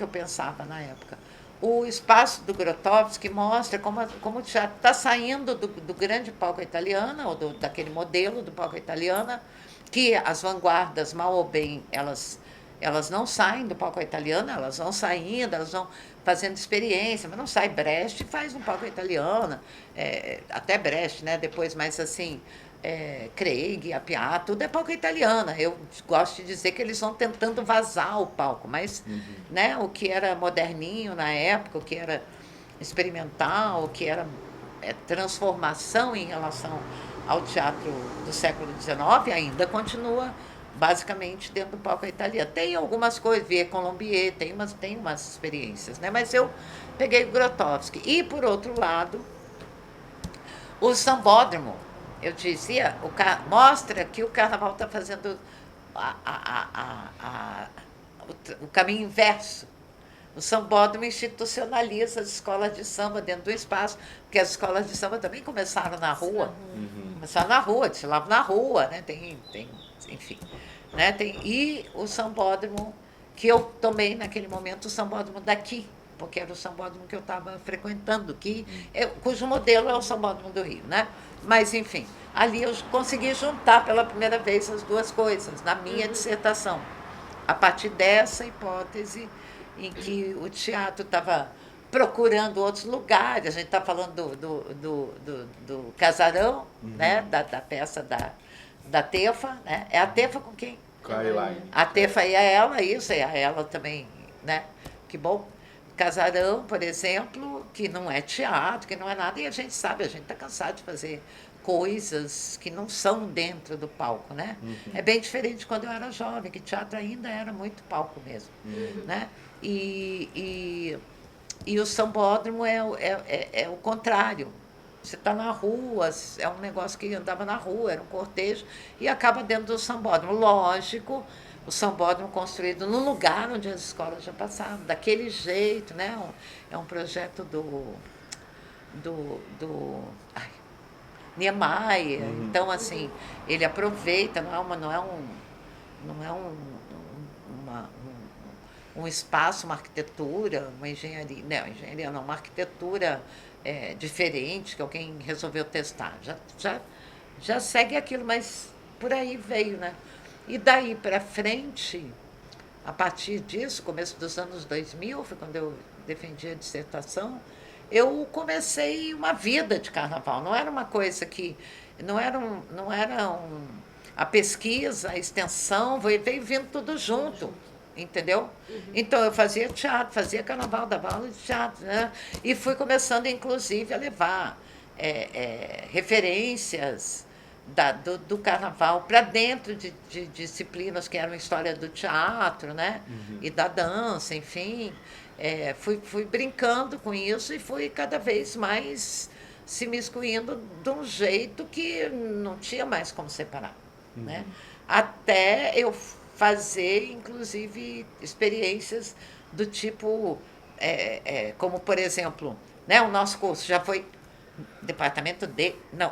pensava na época? O espaço do Grotowski mostra como o teatro está saindo do grande palco italiano, ou daquele modelo do palco italiano, que as vanguardas, mal ou bem, elas não saem do palco italiano, elas vão saindo, elas vão fazendo experiência, mas não sai Brecht e faz um palco italiano, até Brecht, né? Depois, mais assim, Craig, Appiah, tudo é palco italiana. Eu gosto de dizer que eles vão tentando vazar o palco, mas né, o que era moderninho na época, o que era experimental, o que era transformação em relação ao teatro do século XIX, ainda continua basicamente dentro do palco italiano. Tem algumas coisas, Vieux Colombier, tem umas experiências, né? Mas eu peguei o Grotowski. E, por outro lado, o sambódromo, eu dizia, mostra que o carnaval está fazendo o caminho inverso. O sambódromo institucionaliza as escolas de samba dentro do espaço, porque as escolas de samba também começaram na rua. Começaram na rua, desfilavam na rua, né? Enfim. Né? E o sambódromo, que eu tomei naquele momento, o sambódromo daqui, porque era o sambódromo que eu estava frequentando, cujo modelo é o sambódromo do Rio, né? Mas, enfim, ali eu consegui juntar pela primeira vez as duas coisas, na minha dissertação, a partir dessa hipótese em que o teatro estava procurando outros lugares. A gente está falando do Casarão, né? da peça da Tefa, né? É a Tefa com quem? Com a Elaine. A Tefa e a ela, isso, e a ela também, né? Que bom. Casarão, por exemplo, que não é teatro, que não é nada, e a gente sabe, a gente está cansado de fazer coisas que não são dentro do palco, né? É bem diferente de quando eu era jovem, que teatro ainda era muito palco mesmo, né? E o sambódromo é o contrário. Você está na rua, é um negócio que andava na rua, era um cortejo, e acaba dentro do sambódromo. Lógico, o sambódromo construído no lugar onde as escolas já passavam, daquele jeito, né? É um projeto Niemeyer. Então, assim, ele aproveita, não é um espaço, uma arquitetura, uma engenharia, não, uma arquitetura diferente que alguém resolveu testar. Já segue aquilo, mas por aí veio, né? E daí para frente, a partir disso, começo dos anos 2000, foi quando eu defendi a dissertação, eu comecei uma vida de carnaval. Não era uma coisa que... a pesquisa, a extensão, veio vindo tudo junto, entendeu? Então, eu fazia teatro, fazia carnaval, dava aula de teatro, né? E fui começando, inclusive, a levar referências do carnaval para dentro de disciplinas que eram história do teatro, né? E da dança, enfim. Fui brincando com isso e fui cada vez mais se miscuindo de um jeito que não tinha mais como separar, né? Até eu fazer, inclusive, experiências do tipo, como, por exemplo, né, o nosso curso já foi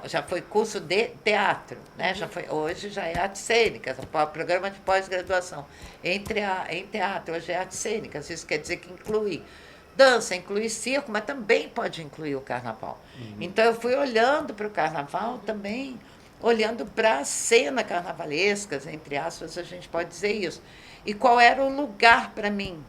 já foi curso de teatro, né? Hoje já é artes cênicas, o programa de pós-graduação em teatro, hoje é artes cênicas, isso quer dizer que inclui dança, inclui circo, mas também pode incluir o carnaval. Então eu fui olhando para o carnaval também, olhando para a cena carnavalesca, entre aspas, a gente pode dizer isso. E qual era o lugar para mim?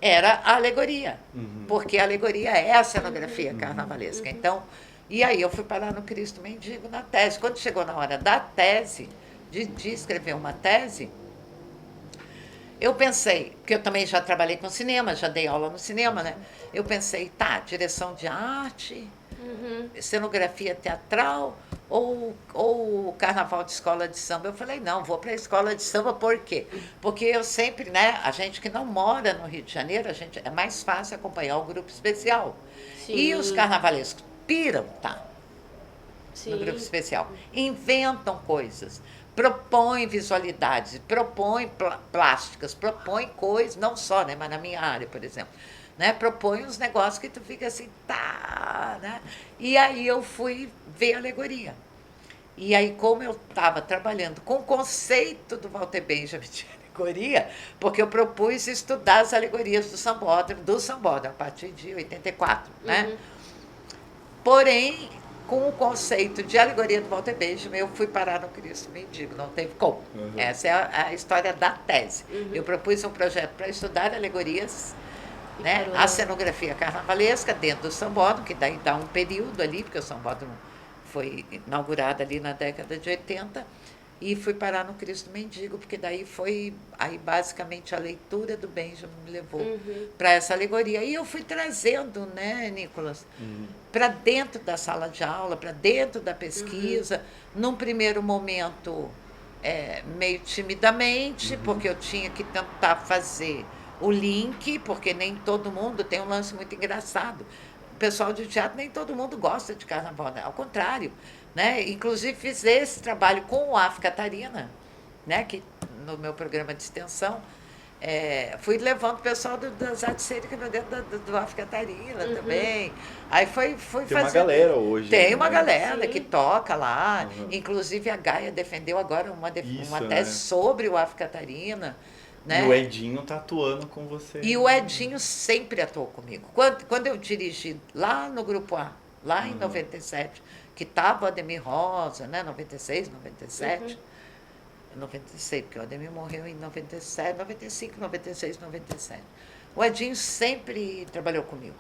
Era a alegoria, porque a alegoria é a cenografia carnavalesca. Então, e aí eu fui parar no Cristo Mendigo na tese. Quando chegou na hora da tese, de escrever uma tese, eu pensei, porque eu também já trabalhei com cinema, já dei aula no cinema, né? Eu pensei, direção de arte, cenografia teatral ou carnaval de escola de samba. Eu falei, não, vou para a escola de samba, por quê? Porque eu sempre, né, a gente que não mora no Rio de Janeiro, é mais fácil acompanhar o grupo especial. Sim. E os carnavalescos piram, no grupo especial. Inventam coisas, propõem visualidades, propõem plásticas, propõem coisas, não só, né, mas na minha área, por exemplo. Né, propõe uns negócios que tu fica assim, né? E aí eu fui ver a alegoria. E aí, como eu estava trabalhando com o conceito do Walter Benjamin de alegoria, porque eu propus estudar as alegorias do sambódromo, a partir de 84, né? Porém, com o conceito de alegoria do Walter Benjamin, eu fui parar no Cristo Mendigo, não teve como. Essa é a história da tese. Eu propus um projeto para estudar alegorias, né? A cenografia carnavalesca dentro do sambódromo, que daí dá um período ali, porque o sambódromo foi inaugurado ali na década de 80, e fui parar no Cristo Mendigo, porque daí basicamente a leitura do Benjamin me levou para essa alegoria. E eu fui trazendo, né, Nicolas, para dentro da sala de aula, para dentro da pesquisa, num primeiro momento meio timidamente, porque eu tinha que tentar fazer o link, porque nem todo mundo tem um lance muito engraçado. O pessoal de teatro, nem todo mundo gosta de carnaval, né? Ao contrário, né? Inclusive fiz esse trabalho com o AF Catarina, né? Que no meu programa de extensão, fui levando o pessoal das artes cênicas para dentro do AF Catarina também. Aí foi tem uma galera hoje. Tem uma galera que toca lá. Inclusive a Gaia defendeu agora uma tese sobre o AF Catarina. Né? E o Edinho tá atuando com você. E o Edinho sempre atuou comigo. Quando eu dirigi lá no Grupo A, lá em 97, que estava o Ademir Rosa, né? 96, 97. 96, porque o Ademir morreu em 97, 95, 96, 97. O Edinho sempre trabalhou comigo.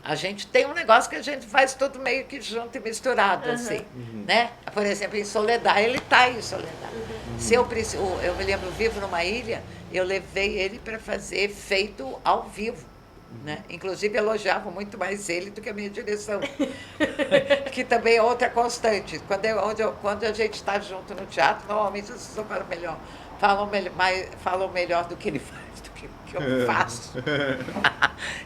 A gente tem um negócio que a gente faz tudo meio que junto e misturado, assim, né? Por exemplo, em Soledad, ele está em Soledad. Se eu me lembro, Vivo numa Ilha, eu levei ele para fazer feito ao vivo, né? Inclusive, elogiava muito mais ele do que a minha direção, que também é outra constante. Quando a gente está junto no teatro, normalmente as pessoas falam melhor do que ele faz, do que eu faço.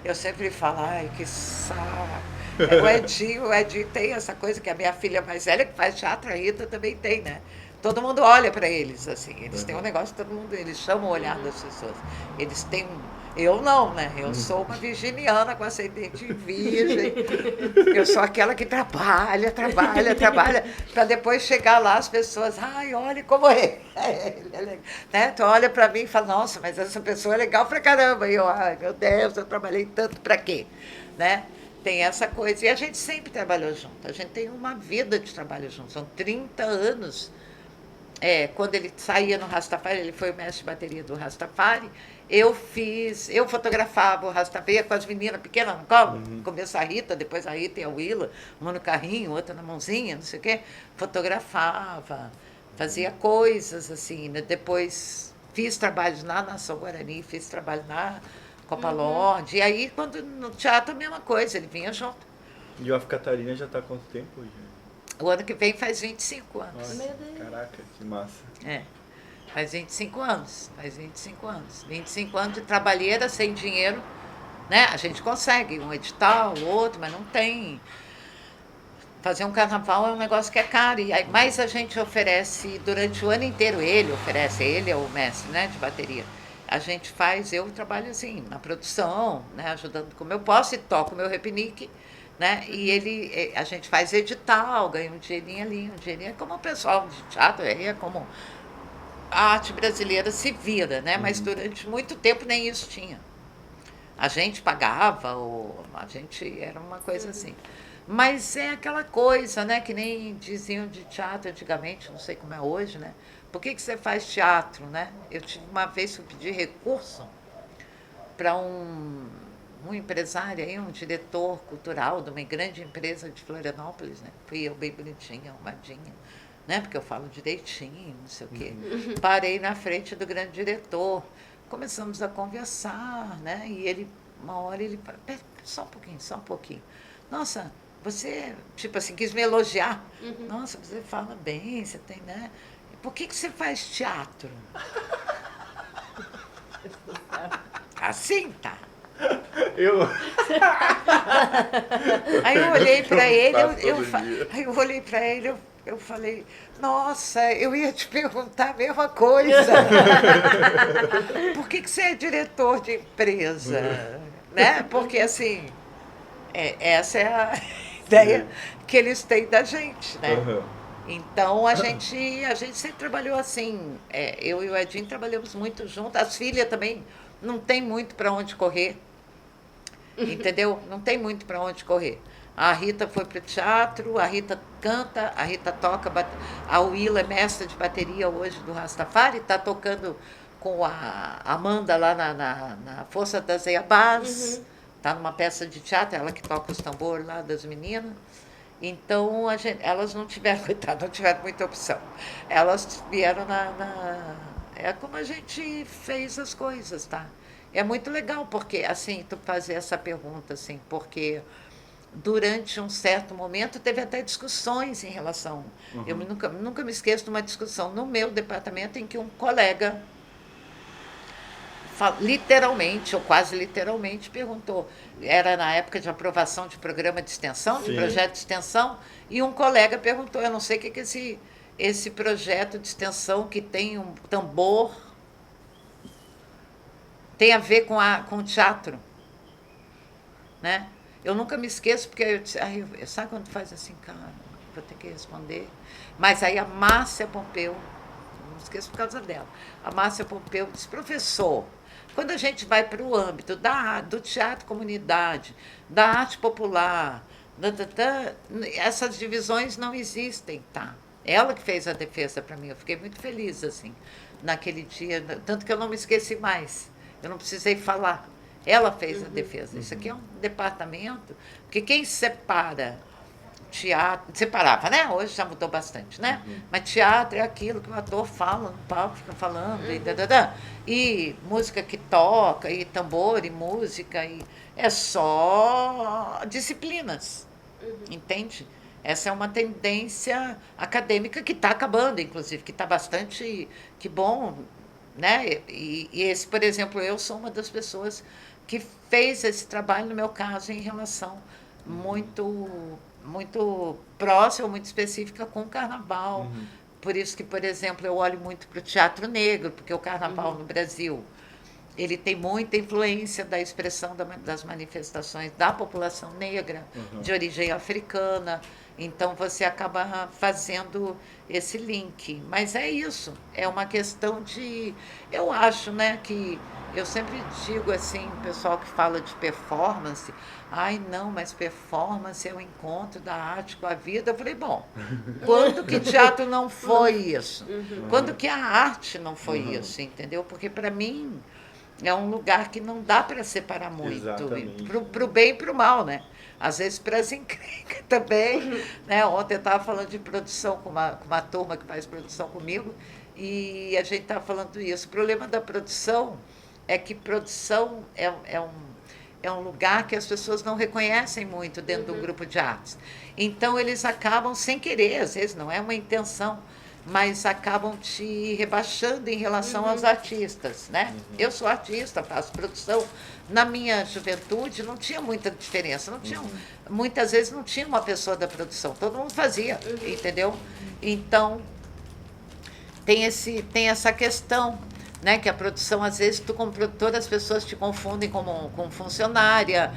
Eu sempre falo, ai, que saco. O Edinho tem essa coisa que a minha filha mais velha, que faz teatro, a Rita também tem, né? Todo mundo olha para eles, assim. Eles têm um negócio, eles chamam o olhar das pessoas. Eles têm Eu não, né? Eu sou uma virginiana com ascendente em virgem. Eu sou aquela que trabalha, para depois chegar lá as pessoas, ai, olha como é. Ele é legal. Né? Tu olha para mim e fala, nossa, mas essa pessoa é legal pra caramba. E eu, ai, meu Deus, eu trabalhei tanto para quê? Né? Tem essa coisa. E a gente sempre trabalhou junto. A gente tem uma vida de trabalho junto. São 30 anos. Quando ele saía no Rastafari, ele foi o mestre de bateria do Rastafari, eu fotografava o Rastafari com as meninas pequenas no colo, começo a Rita, depois a Rita e a Willa, uma no carrinho, outra na mãozinha, não sei o quê, fotografava, fazia coisas assim, né? Depois fiz trabalhos na Nação Guarani, fiz trabalho na Copa Lorde, e aí quando no teatro a mesma coisa, ele vinha junto. E o Ave Catarina já está há quanto tempo hoje? O ano que vem faz 25 anos. Nossa, Meu Deus. caraca, que massa. Faz 25 anos. 25 anos de trabalheira sem dinheiro, né? A gente consegue um edital, outro, mas não tem. Fazer um carnaval é um negócio que é caro. Mas a gente oferece durante o ano inteiro, ele é o mestre, né, de bateria. A gente faz, eu trabalho assim, na produção, né, ajudando como eu posso e toco o meu repinique. Né? E a gente faz edital, ganha um dinheirinho ali, um dinheirinho. É como o pessoal de teatro, é como a arte brasileira se vira, né? Mas durante muito tempo nem isso tinha. A gente pagava, ou a gente era uma coisa assim. Mas é aquela coisa, né? Que nem diziam de teatro antigamente, não sei como é hoje, né? Por que você faz teatro, né? Eu tive uma vez que eu pedi recurso para um empresário aí, um diretor cultural de uma grande empresa de Florianópolis, né? Fui eu bem bonitinha, arrumadinha, né? Porque eu falo direitinho, não sei o quê. Parei na frente do grande diretor, começamos a conversar, né? E ele, uma hora ele falou, só um pouquinho. Nossa, você, tipo assim, quis me elogiar. Nossa, você fala bem, você tem, né? Por que você faz teatro? Assim, tá. Aí eu olhei para ele, eu falei, nossa, eu ia te perguntar a mesma coisa. Por que você é diretor de empresa? Né? Porque assim, essa é a ideia que eles têm da gente, né? Então a gente sempre trabalhou assim. Eu e o Edinho trabalhamos muito juntos, as filhas também não tem muito para onde correr. Entendeu? Não tem muito para onde correr. A Rita foi para o teatro, a Rita canta, a Rita toca, a Willa é mestra de bateria hoje do Rastafari, está tocando com a Amanda lá na Força das Iabás, está numa peça de teatro, ela que toca os tambores lá das meninas. Então, elas não tiveram, coitado, não tiveram muita opção. Elas vieram é como a gente fez as coisas, tá? É muito legal, porque, assim, tu fazer essa pergunta, assim, porque durante um certo momento teve até discussões em relação. Eu nunca me esqueço de uma discussão no meu departamento em que um colega literalmente, ou quase literalmente, perguntou. Era na época de aprovação de programa de extensão, de projeto de extensão, e um colega perguntou, eu não sei o que esse projeto de extensão que tem um tambor tem a ver com o teatro, né? Eu nunca me esqueço, porque eu disse, sabe quando faz assim, cara, vou ter que responder. Mas aí a Márcia Pompeu, não me esqueço por causa dela, a Márcia Pompeu disse, professor, quando a gente vai para o âmbito do teatro comunidade, da arte popular, essas divisões não existem, tá? Ela que fez a defesa para mim, eu fiquei muito feliz, assim, naquele dia, tanto que eu não me esqueci mais. Eu não precisei falar. Ela fez a defesa. Isso aqui é um departamento, porque quem separa teatro, separava, né? Hoje já mudou bastante, né? Mas teatro é aquilo que o ator fala no palco, fica falando, e música que toca, e tambor, e música, e é só disciplinas, entende? Essa é uma tendência acadêmica que está acabando, inclusive, que está bastante, que bom, né? E esse, por exemplo, eu sou uma das pessoas que fez esse trabalho, no meu caso, em relação muito próxima, muito específica com o carnaval. Por isso que, por exemplo, eu olho muito para o teatro negro, porque o carnaval no Brasil ele tem muita influência da expressão das manifestações da população negra, de origem africana. Então, você acaba fazendo esse link. Mas é isso, é uma questão de... Eu acho, né, que... Eu sempre digo assim, o pessoal que fala de performance, ai não, mas performance é o encontro da arte com a vida. Eu falei, bom, quando que teatro não foi isso? Quando que a arte não foi isso, entendeu? Porque para mim é um lugar que não dá para separar muito, para o bem e para o mal, né? Às vezes para as encrencas também, né? Ontem eu estava falando de produção com uma turma que faz produção comigo e a gente estava falando isso. O problema da produção é que produção é um lugar que as pessoas não reconhecem muito dentro do grupo de artes. Então, eles acabam, sem querer, às vezes não é uma intenção, mas acabam te rebaixando em relação aos artistas, né? Eu sou artista, faço produção. Na minha juventude não tinha muita diferença, não tinha, muitas vezes não tinha uma pessoa da produção, todo mundo fazia, entendeu? Então, tem essa questão, né, que a produção, às vezes, tu como produtora, as pessoas te confundem com funcionária,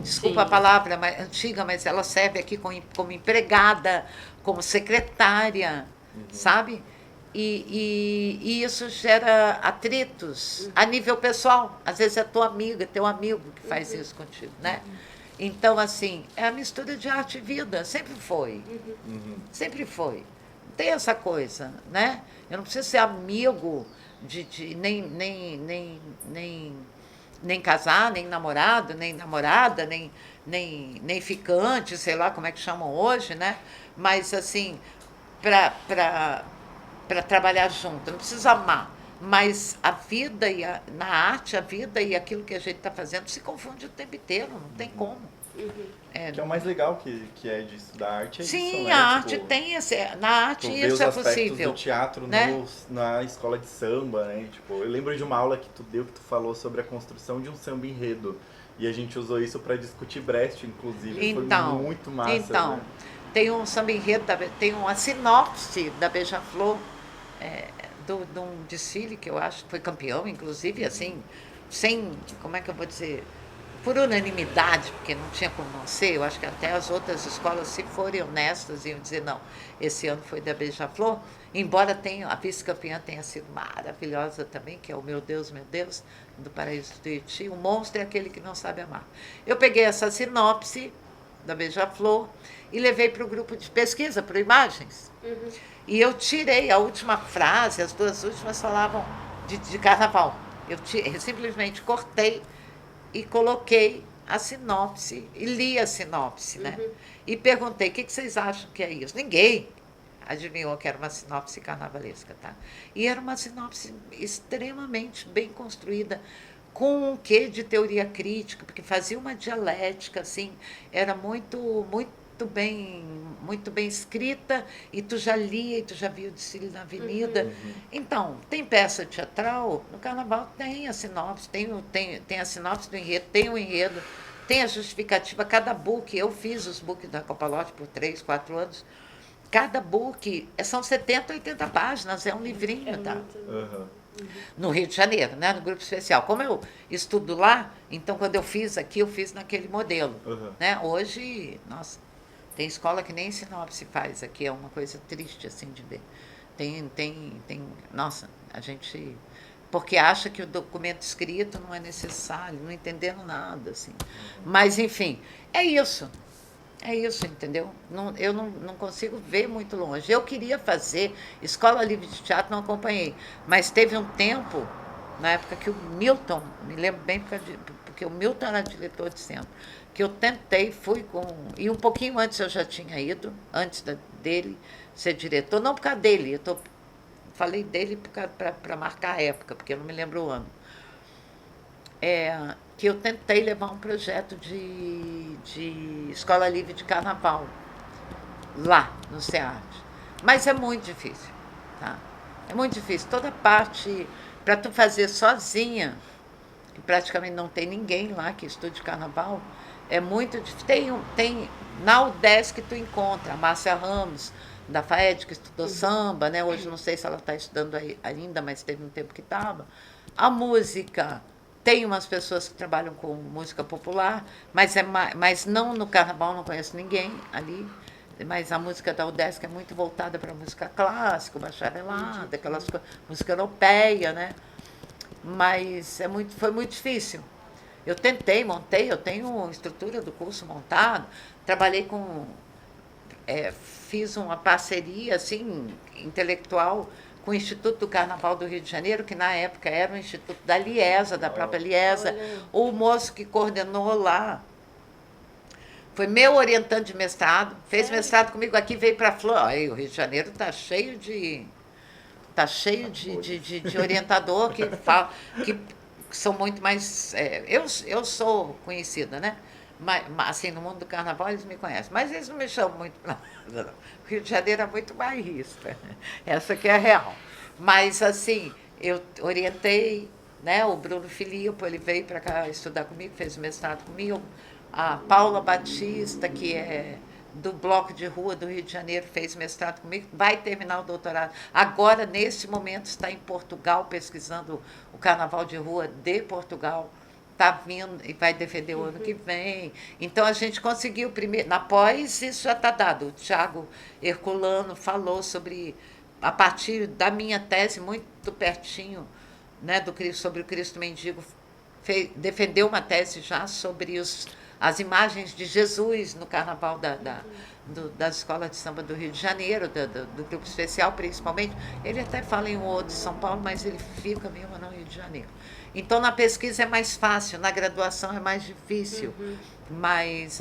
desculpa a palavra antiga, mas ela serve aqui como empregada, como secretária, sabe? E isso gera atritos a nível pessoal. Às vezes é tua amiga, teu amigo que faz isso contigo, né? Então, assim, é a mistura de arte e vida, sempre foi. Sempre foi. Não tem essa coisa, né? Eu não preciso ser amigo nem casar, nem namorado, nem namorada, nem ficante, sei lá como é que chamam hoje, né? Mas, assim, para trabalhar junto, não precisa amar. Mas a vida, na arte, a vida e aquilo que a gente está fazendo se confunde o tempo inteiro, não tem como. Que é o mais legal que é de estudar arte, é sim, isso, né? A arte tem na arte isso é possível. Do teatro, né? Na escola de samba, né? Tipo, eu lembro de uma aula que tu deu, que tu falou sobre a construção de um samba enredo. E a gente usou isso para discutir Brecht, inclusive. Então, foi muito massa. Então, né? Tem um samba enredo, tem uma sinopse da Beija-Flor, de um desfile que eu acho que foi campeão, inclusive, assim, sem, como é que eu vou dizer, por unanimidade, porque não tinha como não ser. Eu acho que até as outras escolas, se forem honestas, iam dizer, não, esse ano foi da Beija-Flor, embora a vice-campeã tenha sido maravilhosa também, que é o Meu Deus, do Paraíso do Iti. O monstro é aquele que não sabe amar. Eu peguei essa sinopse da Beija-Flor e levei para o grupo de pesquisa, para o Imagens. E eu tirei a última frase, as duas últimas falavam de carnaval. Eu simplesmente cortei e coloquei a sinopse, e li a sinopse, né? E perguntei, o que vocês acham que é isso? Ninguém adivinhou que era uma sinopse carnavalesca, tá? E era uma sinopse extremamente bem construída, com um quê de teoria crítica, porque fazia uma dialética, assim, era muito bem escrita, e tu já lia, e tu já via o desfile na avenida. Então, tem peça teatral, no carnaval tem a sinopse, tem a sinopse do enredo, tem o enredo, tem a justificativa, cada book, eu fiz os books da Copalote por 3, 4 anos, cada book são 70, 80 páginas, é um livrinho, tá? No Rio de Janeiro, né, no grupo especial. Como eu estudo lá, então quando eu fiz aqui, eu fiz naquele modelo. Né? Hoje, nossa, tem escola que nem sinopse faz aqui, é uma coisa triste assim de ver. Nossa, a gente... Porque acha que o documento escrito não é necessário, não entendendo nada, assim. Mas, enfim, é isso. É isso, entendeu? Eu não consigo ver muito longe. Eu queria fazer Escola Livre de Teatro, não acompanhei. Mas teve um tempo, na época que o Milton, me lembro bem porque o Milton era diretor de centro, que eu tentei, e um pouquinho antes eu já tinha ido, antes dele ser diretor, não por causa dele, falei dele para marcar a época, porque eu não me lembro o ano. Que eu tentei levar um projeto de Escola Livre de Carnaval, lá no SEAD. Mas é muito difícil, tá? É muito difícil. Toda parte, para tu fazer sozinha, que praticamente não tem ninguém lá que estude carnaval, é muito difícil. Na UDESC tu encontra a Márcia Ramos, da FAED, que estudou samba, né? Hoje não sei se ela está estudando ainda, mas teve um tempo que estava. A música, Tem umas pessoas que trabalham com música popular, mas não no carnaval, não conheço ninguém ali. Mas a música da UDESC é muito voltada para a música clássica, bacharelada, aquelas coisas, música europeia, né? Mas foi muito difícil. Eu tentei, montei, eu tenho estrutura do curso montado, trabalhei fiz uma parceria assim, intelectual com o Instituto do Carnaval do Rio de Janeiro, que na época era o Instituto da Liesa, da própria Liesa. O moço que coordenou lá foi meu orientante de mestrado, fez mestrado comigo aqui, veio para Flor. Aí, o Rio de Janeiro está cheio de orientador que fala, que são muito mais. Eu sou conhecida, né? Mas, assim, no mundo do carnaval eles me conhecem, mas eles não me chamam muito para nada, não. O Rio de Janeiro é muito bairrista, essa que é a real. Mas, assim, eu orientei, né? O Bruno Filippo, ele veio para cá estudar comigo, fez mestrado comigo. A Paula Batista, que é do Bloco de Rua do Rio de Janeiro, fez mestrado comigo, vai terminar o doutorado. Agora, nesse momento, está em Portugal, pesquisando o Carnaval de Rua de Portugal. Está vindo e vai defender o ano que vem. Então, a gente conseguiu primeiro. Na pós, isso já está dado. O Tiago Herculano falou sobre, a partir da minha tese, muito pertinho, né, sobre o Cristo Mendigo, defendeu uma tese já sobre as imagens de Jesus no carnaval das escolas de samba do Rio de Janeiro, do Grupo Especial, principalmente. Ele até fala em um outro de São Paulo, mas ele fica mesmo no Rio de Janeiro. Então, na pesquisa é mais fácil, na graduação é mais difícil, mas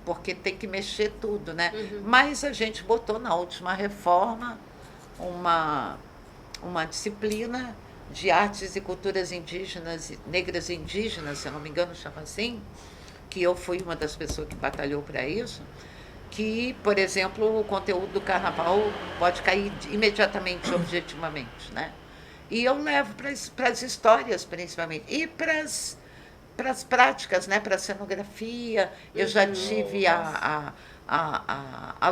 porque tem que mexer tudo, né? Mas a gente botou na última reforma uma disciplina de artes e culturas indígenas, negras e indígenas, se eu não me engano, chama assim, que eu fui uma das pessoas que batalhou para isso, que, por exemplo, o conteúdo do carnaval pode cair imediatamente, objetivamente, né? E eu levo para as histórias, principalmente, e para as práticas, né? Para a cenografia. Eu já tive a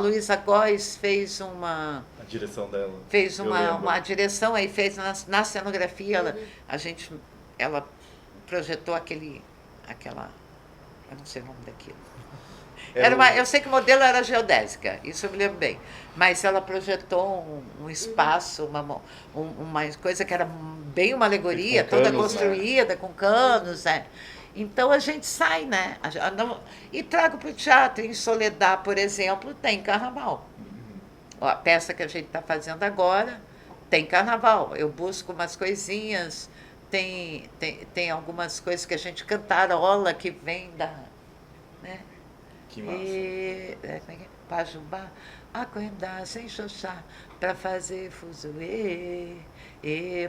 Luísa Góes fez uma... A direção dela. Fez uma direção, aí fez na cenografia, ela projetou aquela... Eu não sei o nome daquilo. Eu sei que o modelo era geodésica, isso eu me lembro bem. Mas ela projetou um espaço, uma coisa que era bem uma alegoria, toda construída, com canos, né? Então a gente sai, né? E trago para o teatro. Em Soledad, por exemplo, tem carnaval. A peça que a gente está fazendo agora tem carnaval. Eu busco umas coisinhas, tem algumas coisas que a gente cantarola que vem da... Né? Que massa. Pajubá, Acoendá, sem xoxá, para fazer fuzuê,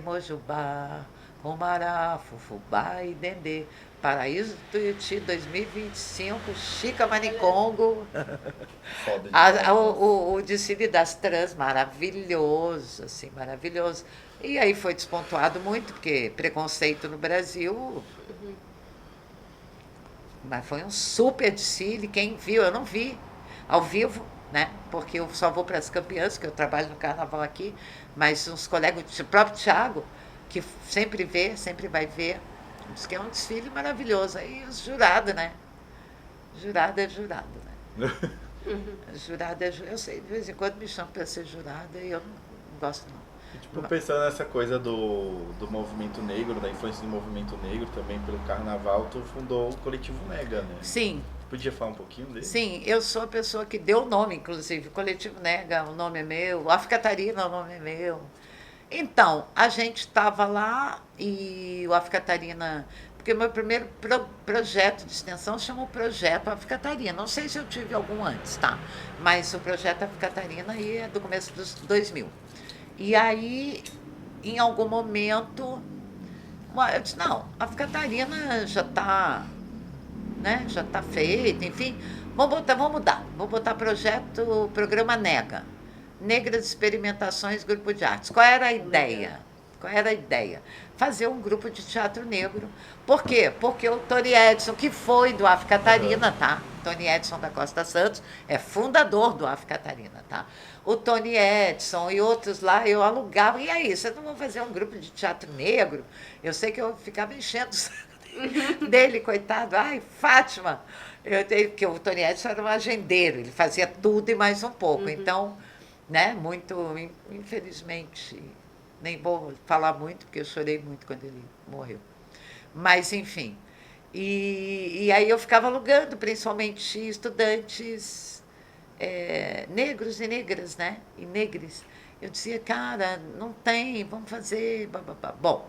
Mojubá, Romará, Fufubá e Dendê. Paraíso do Tuiuti 2025, Chica Manicongo. O desfile das trans, maravilhoso, assim, maravilhoso. E aí foi despontuado muito, porque preconceito no Brasil. Mas foi um super desfile. Quem viu, eu não vi ao vivo, né? Porque eu só vou para as campeãs, que eu trabalho no carnaval aqui, mas uns colegas, o próprio Thiago, que sempre vai ver, diz que é um desfile maravilhoso. Aí os jurados, né? Jurado é jurado, né? Jurado é jurado. Eu sei, de vez em quando me chamam para ser jurada e eu não gosto, não. Tipo, pensando nessa coisa do movimento negro, da influência do movimento negro também pelo carnaval, tu fundou o Coletivo Nega, né? Sim. Podia falar um pouquinho dele? Sim, eu sou a pessoa que deu o nome, inclusive. O Coletivo Nega, o nome é meu. A Catarina, o nome é meu. Então, a gente estava lá e o Catarina... Porque o meu primeiro projeto de extensão chamou Projeto Catarina. Não sei se eu tive algum antes, tá? Mas o Projeto Catarina aí é do começo dos 2000. E aí, em algum momento, eu disse, não, a Catarina já está, né, já está feita, enfim, vamos mudar. Vou botar programa NEGA, Negras Experimentações Grupo de Artes. Qual era a ideia? Fazer um grupo de teatro negro. Por quê? Porque o Tony Edson, que foi do Catarina, tá? Tony Edson da Costa Santos é fundador do Catarina, tá? O Tony Edson e outros lá, eu alugava. E aí, vocês não vão fazer um grupo de teatro negro? Eu sei que eu ficava enchendo o saco dele, coitado. Ai, Fátima! Porque o Tony Edison era um agendeiro, ele fazia tudo e mais um pouco. Então, né, muito, infelizmente, nem vou falar muito, porque eu chorei muito quando ele morreu. Mas, enfim. E aí eu ficava alugando, principalmente estudantes negros e negras, né? E negres. Eu dizia, cara, não tem, vamos fazer. Bababá. Bom.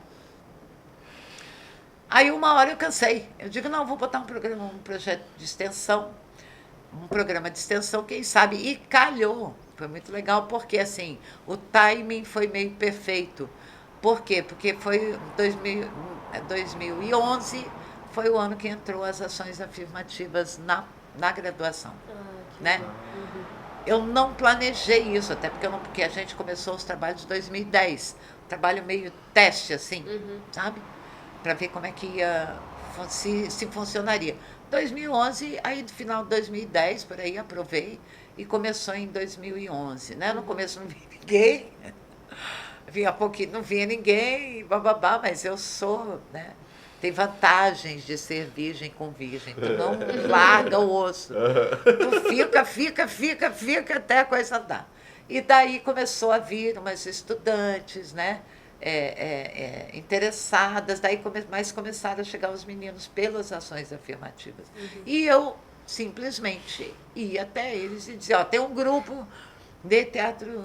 Aí uma hora eu cansei. Eu digo, não, vou botar um projeto de extensão, um programa de extensão, quem sabe. E calhou. Foi muito legal, porque assim, o timing foi meio perfeito. Por quê? Porque foi 2011, foi o ano que entrou as ações afirmativas na graduação. Né? Eu não planejei isso, até porque a gente começou os trabalhos em 2010. Trabalho meio teste, assim, sabe? Para ver como é que ia, se funcionaria. 2011, aí no final de 2010, por aí, aprovei e começou em 2011. Né? No começo não vi ninguém, vinha pouquinho, não vinha ninguém, bababá, mas eu sou, né? Tem vantagens de ser virgem com virgem. Tu não larga o osso. Tu fica até a coisa andar. E daí começou a vir umas estudantes, né? Interessadas, mas começaram a chegar os meninos pelas ações afirmativas. E eu simplesmente ia até eles e dizia, ó, tem um grupo de teatro,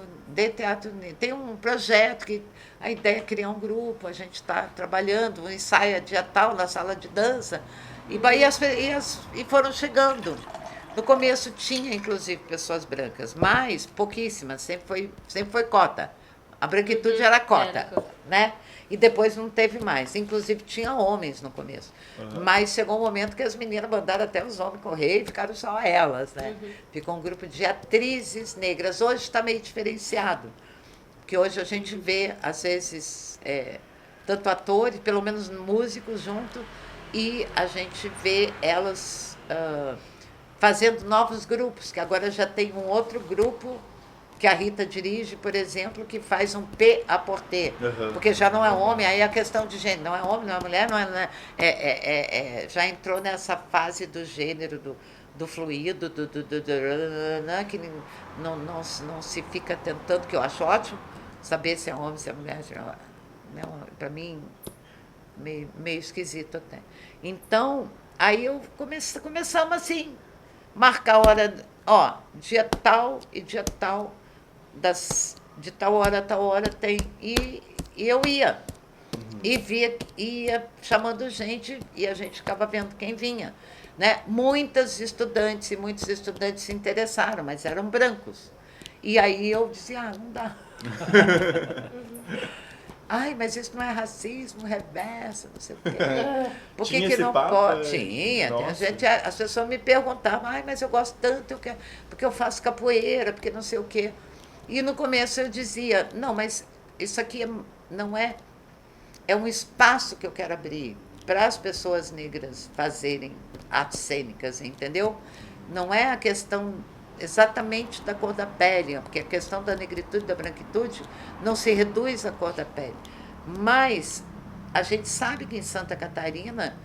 tem um projeto que a ideia é criar um grupo, a gente está trabalhando, um ensaio dia tal na sala de dança, e foram chegando. No começo tinha, inclusive, pessoas brancas, mas pouquíssimas, sempre foi cota. A branquitude era cota, né? E depois não teve mais. Inclusive, tinha homens no começo. Mas chegou um momento que as meninas mandaram até os homens correr e ficaram só elas, né? Ficou um grupo de atrizes negras. Hoje está meio diferenciado, porque hoje a gente vê, às vezes, tanto atores, pelo menos músicos junto, e a gente vê elas fazendo novos grupos, que agora já tem um outro grupo que a Rita dirige, por exemplo, que faz um P a por T, porque já não é homem, aí a questão de gênero, não é homem, não é mulher, já entrou nessa fase do gênero, do fluido, que não se fica tentando, que eu acho ótimo, saber se é homem, se é mulher, para mim, meio esquisito até. Então, aí começamos assim, marcar a hora, dia tal e dia tal, de tal hora a tal hora tem. E eu ia. E ia chamando gente, e a gente ficava vendo quem vinha. Né? Muitos estudantes se interessaram, mas eram brancos. E aí eu dizia, não dá. Ai, mas isso não é racismo reverso, não sei o quê. Por que não pode? Tinha. As pessoas me perguntavam, ai, mas eu gosto tanto, porque eu faço capoeira, porque não sei o quê. E no começo eu dizia, não, mas isso aqui não é um espaço que eu quero abrir para as pessoas negras fazerem artes cênicas, entendeu? Não é a questão exatamente da cor da pele, porque a questão da negritude, da branquitude, não se reduz à cor da pele. Mas a gente sabe que em Santa Catarina,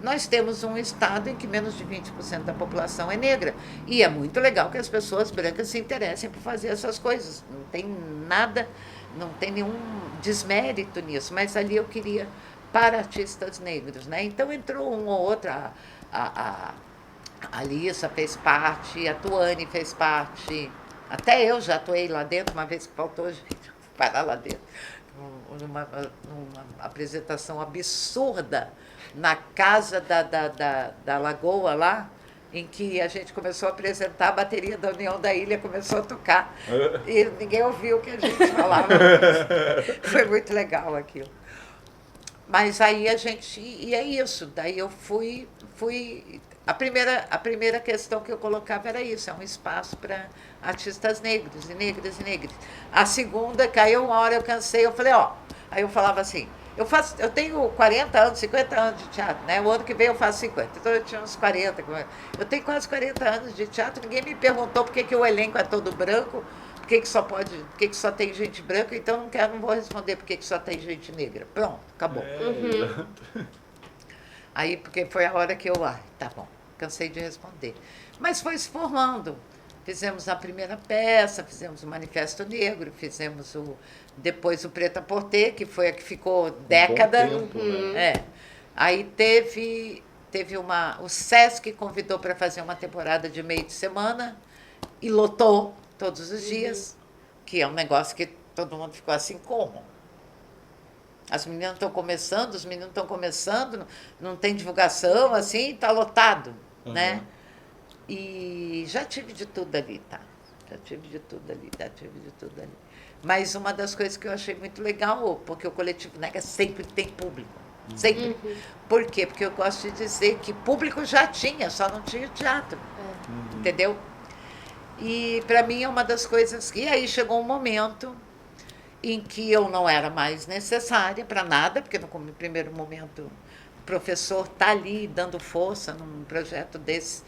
nós temos um estado em que menos de 20% da população é negra. E é muito legal que as pessoas brancas se interessem por fazer essas coisas. Não tem nada, não tem nenhum desmérito nisso, mas ali eu queria para artistas negros, né? Então entrou um ou outro, a Alissa fez parte, a Tuane fez parte, até eu já atuei lá dentro, uma vez que faltou gente parar lá dentro, numa apresentação absurda na casa da Lagoa lá, em que a gente começou a apresentar, a bateria da União da Ilha começou a tocar, e ninguém ouviu o que a gente falava. Foi muito legal aquilo. Mas aí e é isso, daí eu fui a primeira questão que eu colocava era isso, é um espaço para artistas negros e negras e negras. A segunda, caiu uma hora, eu cansei, eu falei, aí eu falava assim, eu tenho 40 anos, 50 anos de teatro, né? O ano que vem eu faço 50, então eu tinha uns 40, eu tenho quase 40 anos de teatro, ninguém me perguntou por que o elenco é todo branco, por que só tem gente branca, então não vou responder por que só tem gente negra. Pronto, acabou. Aí, porque foi a hora que eu, tá bom, cansei de responder. Mas foi se formando. Fizemos a primeira peça, fizemos o Manifesto Negro, fizemos depois o Preta Porter, que foi a que ficou década. Bom tempo, né? Aí teve o Sesc convidou para fazer uma temporada de meio de semana e lotou todos os dias, que é um negócio que todo mundo ficou assim, como? As meninas estão começando, os meninos estão começando, não tem divulgação, assim, está lotado, né? E já tive de tudo ali, tá? Já tive de tudo ali. Mas uma das coisas que eu achei muito legal, porque o Coletivo Nega sempre tem público. Sempre. Por quê? Porque eu gosto de dizer que público já tinha, só não tinha teatro. Entendeu? E para mim é uma das coisas que... E aí chegou um momento em que eu não era mais necessária para nada, porque no primeiro momento o professor está ali dando força num projeto desse,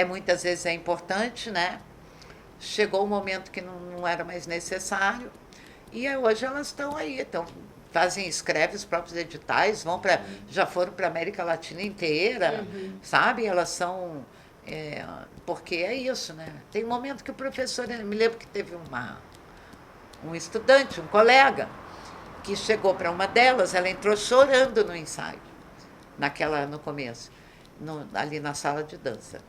muitas vezes é importante, né? Chegou um momento que não era mais necessário, e hoje elas estão aí, escrevem os próprios editais, já foram para a América Latina inteira, sabe? Elas são... porque é isso, né? Tem um momento que o professor... Eu me lembro que teve um estudante, um colega, que chegou para uma delas, ela entrou chorando no ensaio, no começo, ali na sala de dança.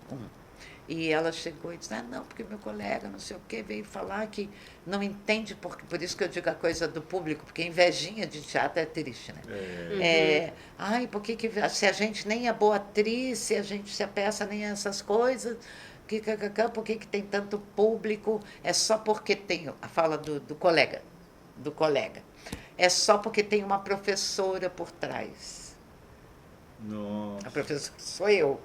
E ela chegou e disse, não, porque meu colega, não sei o quê, veio falar que não entende, por isso que eu digo a coisa do público, porque invejinha de teatro é triste, né? Porque se a gente nem é boa atriz, se a peça nem é essas coisas, por que tem tanto público? É só porque tem, a fala do colega, é só porque tem uma professora por trás. Nossa. A professora sou eu.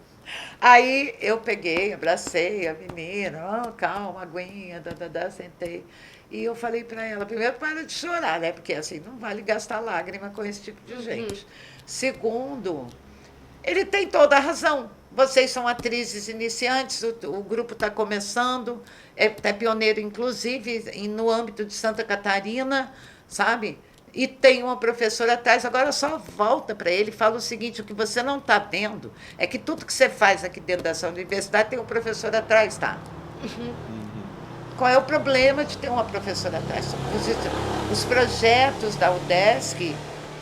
Aí eu peguei, abracei a menina, calma, aguinha, sentei. E eu falei para ela, primeiro, para de chorar, né? Porque assim, não vale gastar lágrima com esse tipo de gente. Segundo, ele tem toda a razão. Vocês são atrizes iniciantes, o grupo está começando, é pioneiro, inclusive, no âmbito de Santa Catarina, sabe? E tem uma professora atrás, agora só volta para ele e fala o seguinte, o que você não está vendo é que tudo que você faz aqui dentro dessa universidade tem um professor atrás, tá? Qual é o problema de ter uma professora atrás? Os projetos da UDESC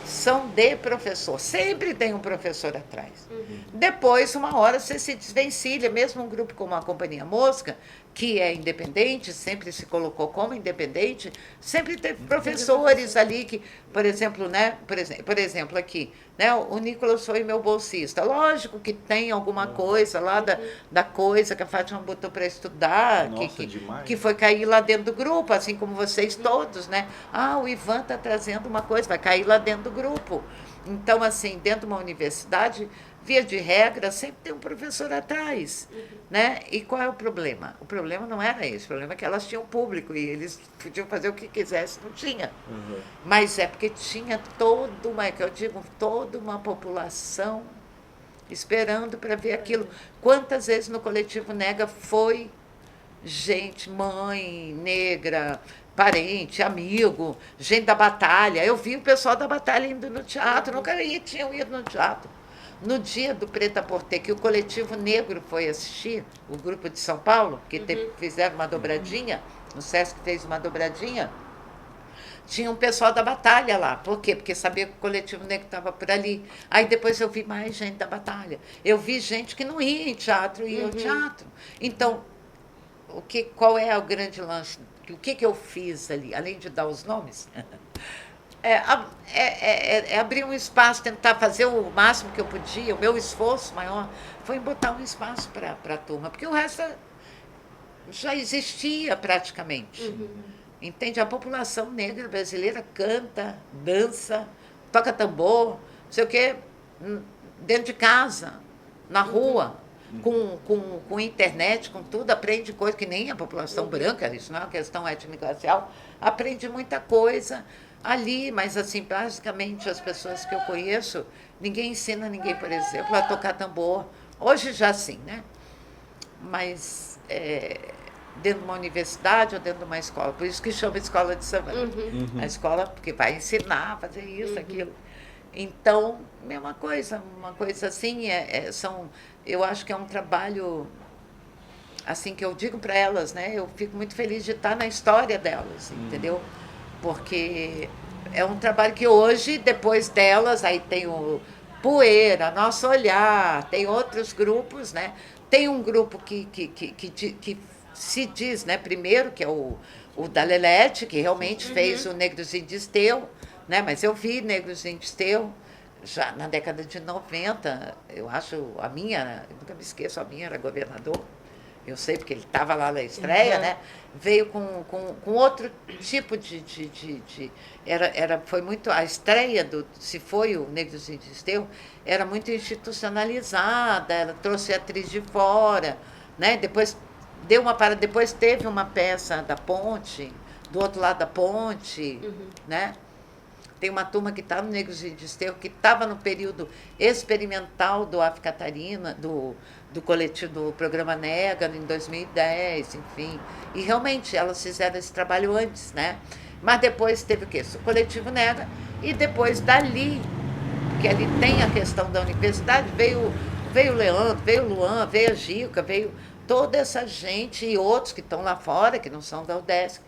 são de professor, sempre tem um professor atrás. Depois, uma hora, você se desvencilha, mesmo um grupo como a Companhia Mosca, que é independente, sempre se colocou como independente, sempre teve professores ali que, por exemplo, né, por exemplo aqui, né, o Nicolas foi meu bolsista. Lógico que tem alguma coisa lá da coisa que a Fátima botou para estudar, que foi cair lá dentro do grupo, assim como vocês todos, né? O Ivan está trazendo uma coisa, vai cair lá dentro do grupo. Então, assim, dentro de uma universidade, via de regra, sempre tem um professor atrás, né? E qual é o problema? O problema não era esse, o problema é que elas tinham público e eles podiam fazer o que quisessem, não tinha. Mas é porque tinha toda uma população esperando para ver aquilo. Quantas vezes no Coletivo Nega foi gente, mãe negra, parente, amigo, gente da Batalha. Eu vi o pessoal da Batalha indo no teatro, nunca tinham ido no teatro. No dia do Preta Porter, que o Coletivo Negro foi assistir, o grupo de São Paulo, que fizeram uma dobradinha, o Sesc fez uma dobradinha, tinha um pessoal da Batalha lá. Por quê? Porque sabia que o Coletivo Negro estava por ali. Aí depois eu vi mais gente da Batalha. Eu vi gente que não ia em teatro, ia ao teatro. Então, qual é o grande lance? O que eu fiz ali, além de dar os nomes? Abrir um espaço, tentar fazer o máximo que eu podia. O meu esforço maior foi em botar um espaço para a turma, porque o resto já existia praticamente. Entende? A população negra brasileira canta, dança, toca tambor, não sei o quê, dentro de casa, na rua, com internet, com tudo, aprende coisa que nem a população branca, isso não é uma questão étnico-racial, aprende muita coisa ali, mas assim, basicamente as pessoas que eu conheço, ninguém ensina ninguém, por exemplo, a tocar tambor. Hoje já sim, né? Mas dentro de uma universidade ou dentro de uma escola. Por isso que chama escola de samba. A escola, porque vai ensinar a fazer isso, aquilo. Então, mesma coisa, uma coisa assim, eu acho que é um trabalho, assim, que eu digo para elas, né? Eu fico muito feliz de estar na história delas, entendeu? Porque é um trabalho que hoje, depois delas, aí tem o Poeira, Nosso Olhar, tem outros grupos, né? Tem um grupo que se diz, né, primeiro, que é o da Lelete, que realmente fez o Negros em Desterro, né? Mas eu vi Negros em Desterro já na década de 90, eu acho, eu nunca me esqueço, a minha era governador, eu sei porque ele estava lá na estreia, né? Veio com outro tipo foi muito, a estreia se foi o Negros em Desterro, era muito institucionalizada, ela trouxe a atriz de fora, né? Depois depois teve uma peça da ponte, do outro lado da ponte, né? Tem uma turma que está no Negros em Desterro, que estava no período experimental do Catarina, do coletivo, do programa Nega, em 2010, enfim. E realmente elas fizeram esse trabalho antes, né? Mas depois teve o quê? O coletivo Nega, e depois dali, porque ali tem a questão da universidade, veio o Leandro, veio o Luan, veio a Gica, veio toda essa gente e outros que estão lá fora, que não são da UDESC,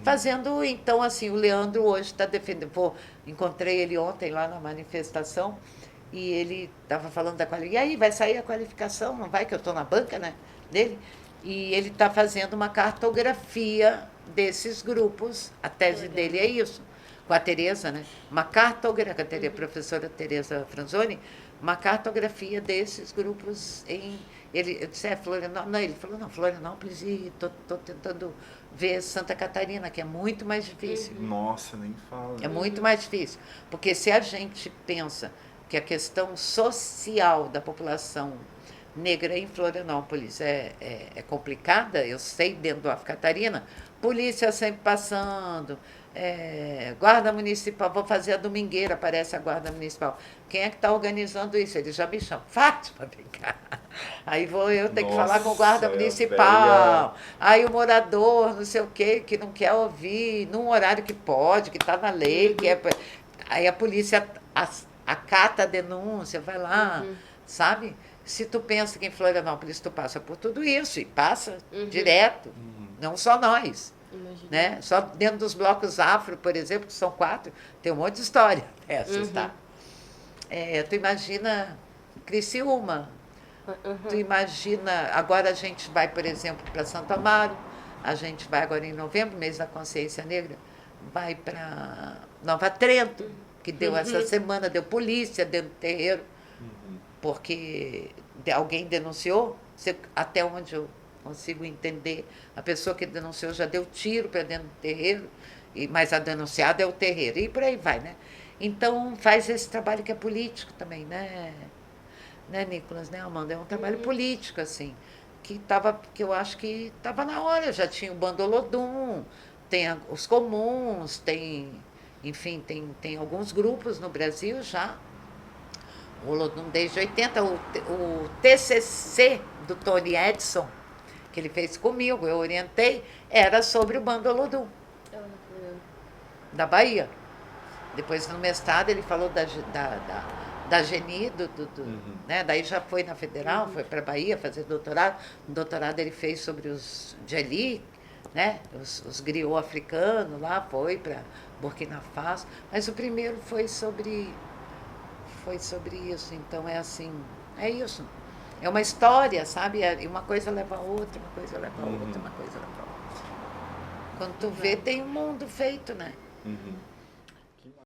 fazendo, então, assim, o Leandro hoje está defendendo. Encontrei ele ontem lá na manifestação e ele estava falando da qualificação. E aí, vai sair a qualificação? Não vai, que eu estou na banca, né, dele? E ele está fazendo uma cartografia desses grupos. A tese dele é isso, com a Tereza, né? Uma cartografia, a professora Tereza Franzoni, uma cartografia desses grupos eu disse, Florianópolis? Não, ele falou, não, Florianópolis, e estou tentando ver Santa Catarina, que é muito mais difícil. Nossa, nem fala. É muito mais difícil, porque se a gente pensa que a questão social da população negra em Florianópolis é complicada, eu sei, dentro do Catarina, polícia sempre passando, guarda municipal, vou fazer a domingueira, aparece a guarda municipal. Quem é que está organizando isso? Eles já me chamam, Fátima, vem cá. Aí vou eu ter que falar com o guarda municipal. Aí o morador, não sei o quê, que não quer ouvir, num horário que pode, que está na lei, aí a polícia acata a denúncia, vai lá, sabe? Se tu pensa que em Florianópolis tu passa por tudo isso, e passa direto, não só nós. Né? Só dentro dos blocos afro, por exemplo, que são 4, tem um monte de história dessas, tá? Tu imagina Criciúma, tu imagina, agora a gente vai, por exemplo, para Santo Amaro, a gente vai agora em novembro, mês da consciência negra, vai para Nova Trento, que deu essa semana, deu polícia dentro do terreiro, porque alguém denunciou, até onde eu consigo entender, a pessoa que denunciou já deu tiro para dentro do terreiro, mas a denunciada é o terreiro, e por aí vai, né? Então, faz esse trabalho que é político também, né, Nicolas, né, Amanda? É um trabalho político, assim, que eu acho que estava na hora, já tinha o Bandolodum, tem os comuns, enfim, tem alguns grupos no Brasil já, o Olodum desde 80, o TCC do Tony Edson, que ele fez comigo, eu orientei, era sobre o Bandolodum, da Bahia. Depois, no mestrado, ele falou da Geni, né? Daí já foi na Federal, foi para a Bahia fazer doutorado. No doutorado ele fez sobre os Djeli, né? Os griots africanos lá, foi para Burkina Faso. Mas o primeiro foi sobre isso. Então, é assim, é isso. É uma história, sabe? E uma coisa leva a outra, uma coisa leva a outra, uma coisa leva a outra. Quando tu vê, tem um mundo feito, né?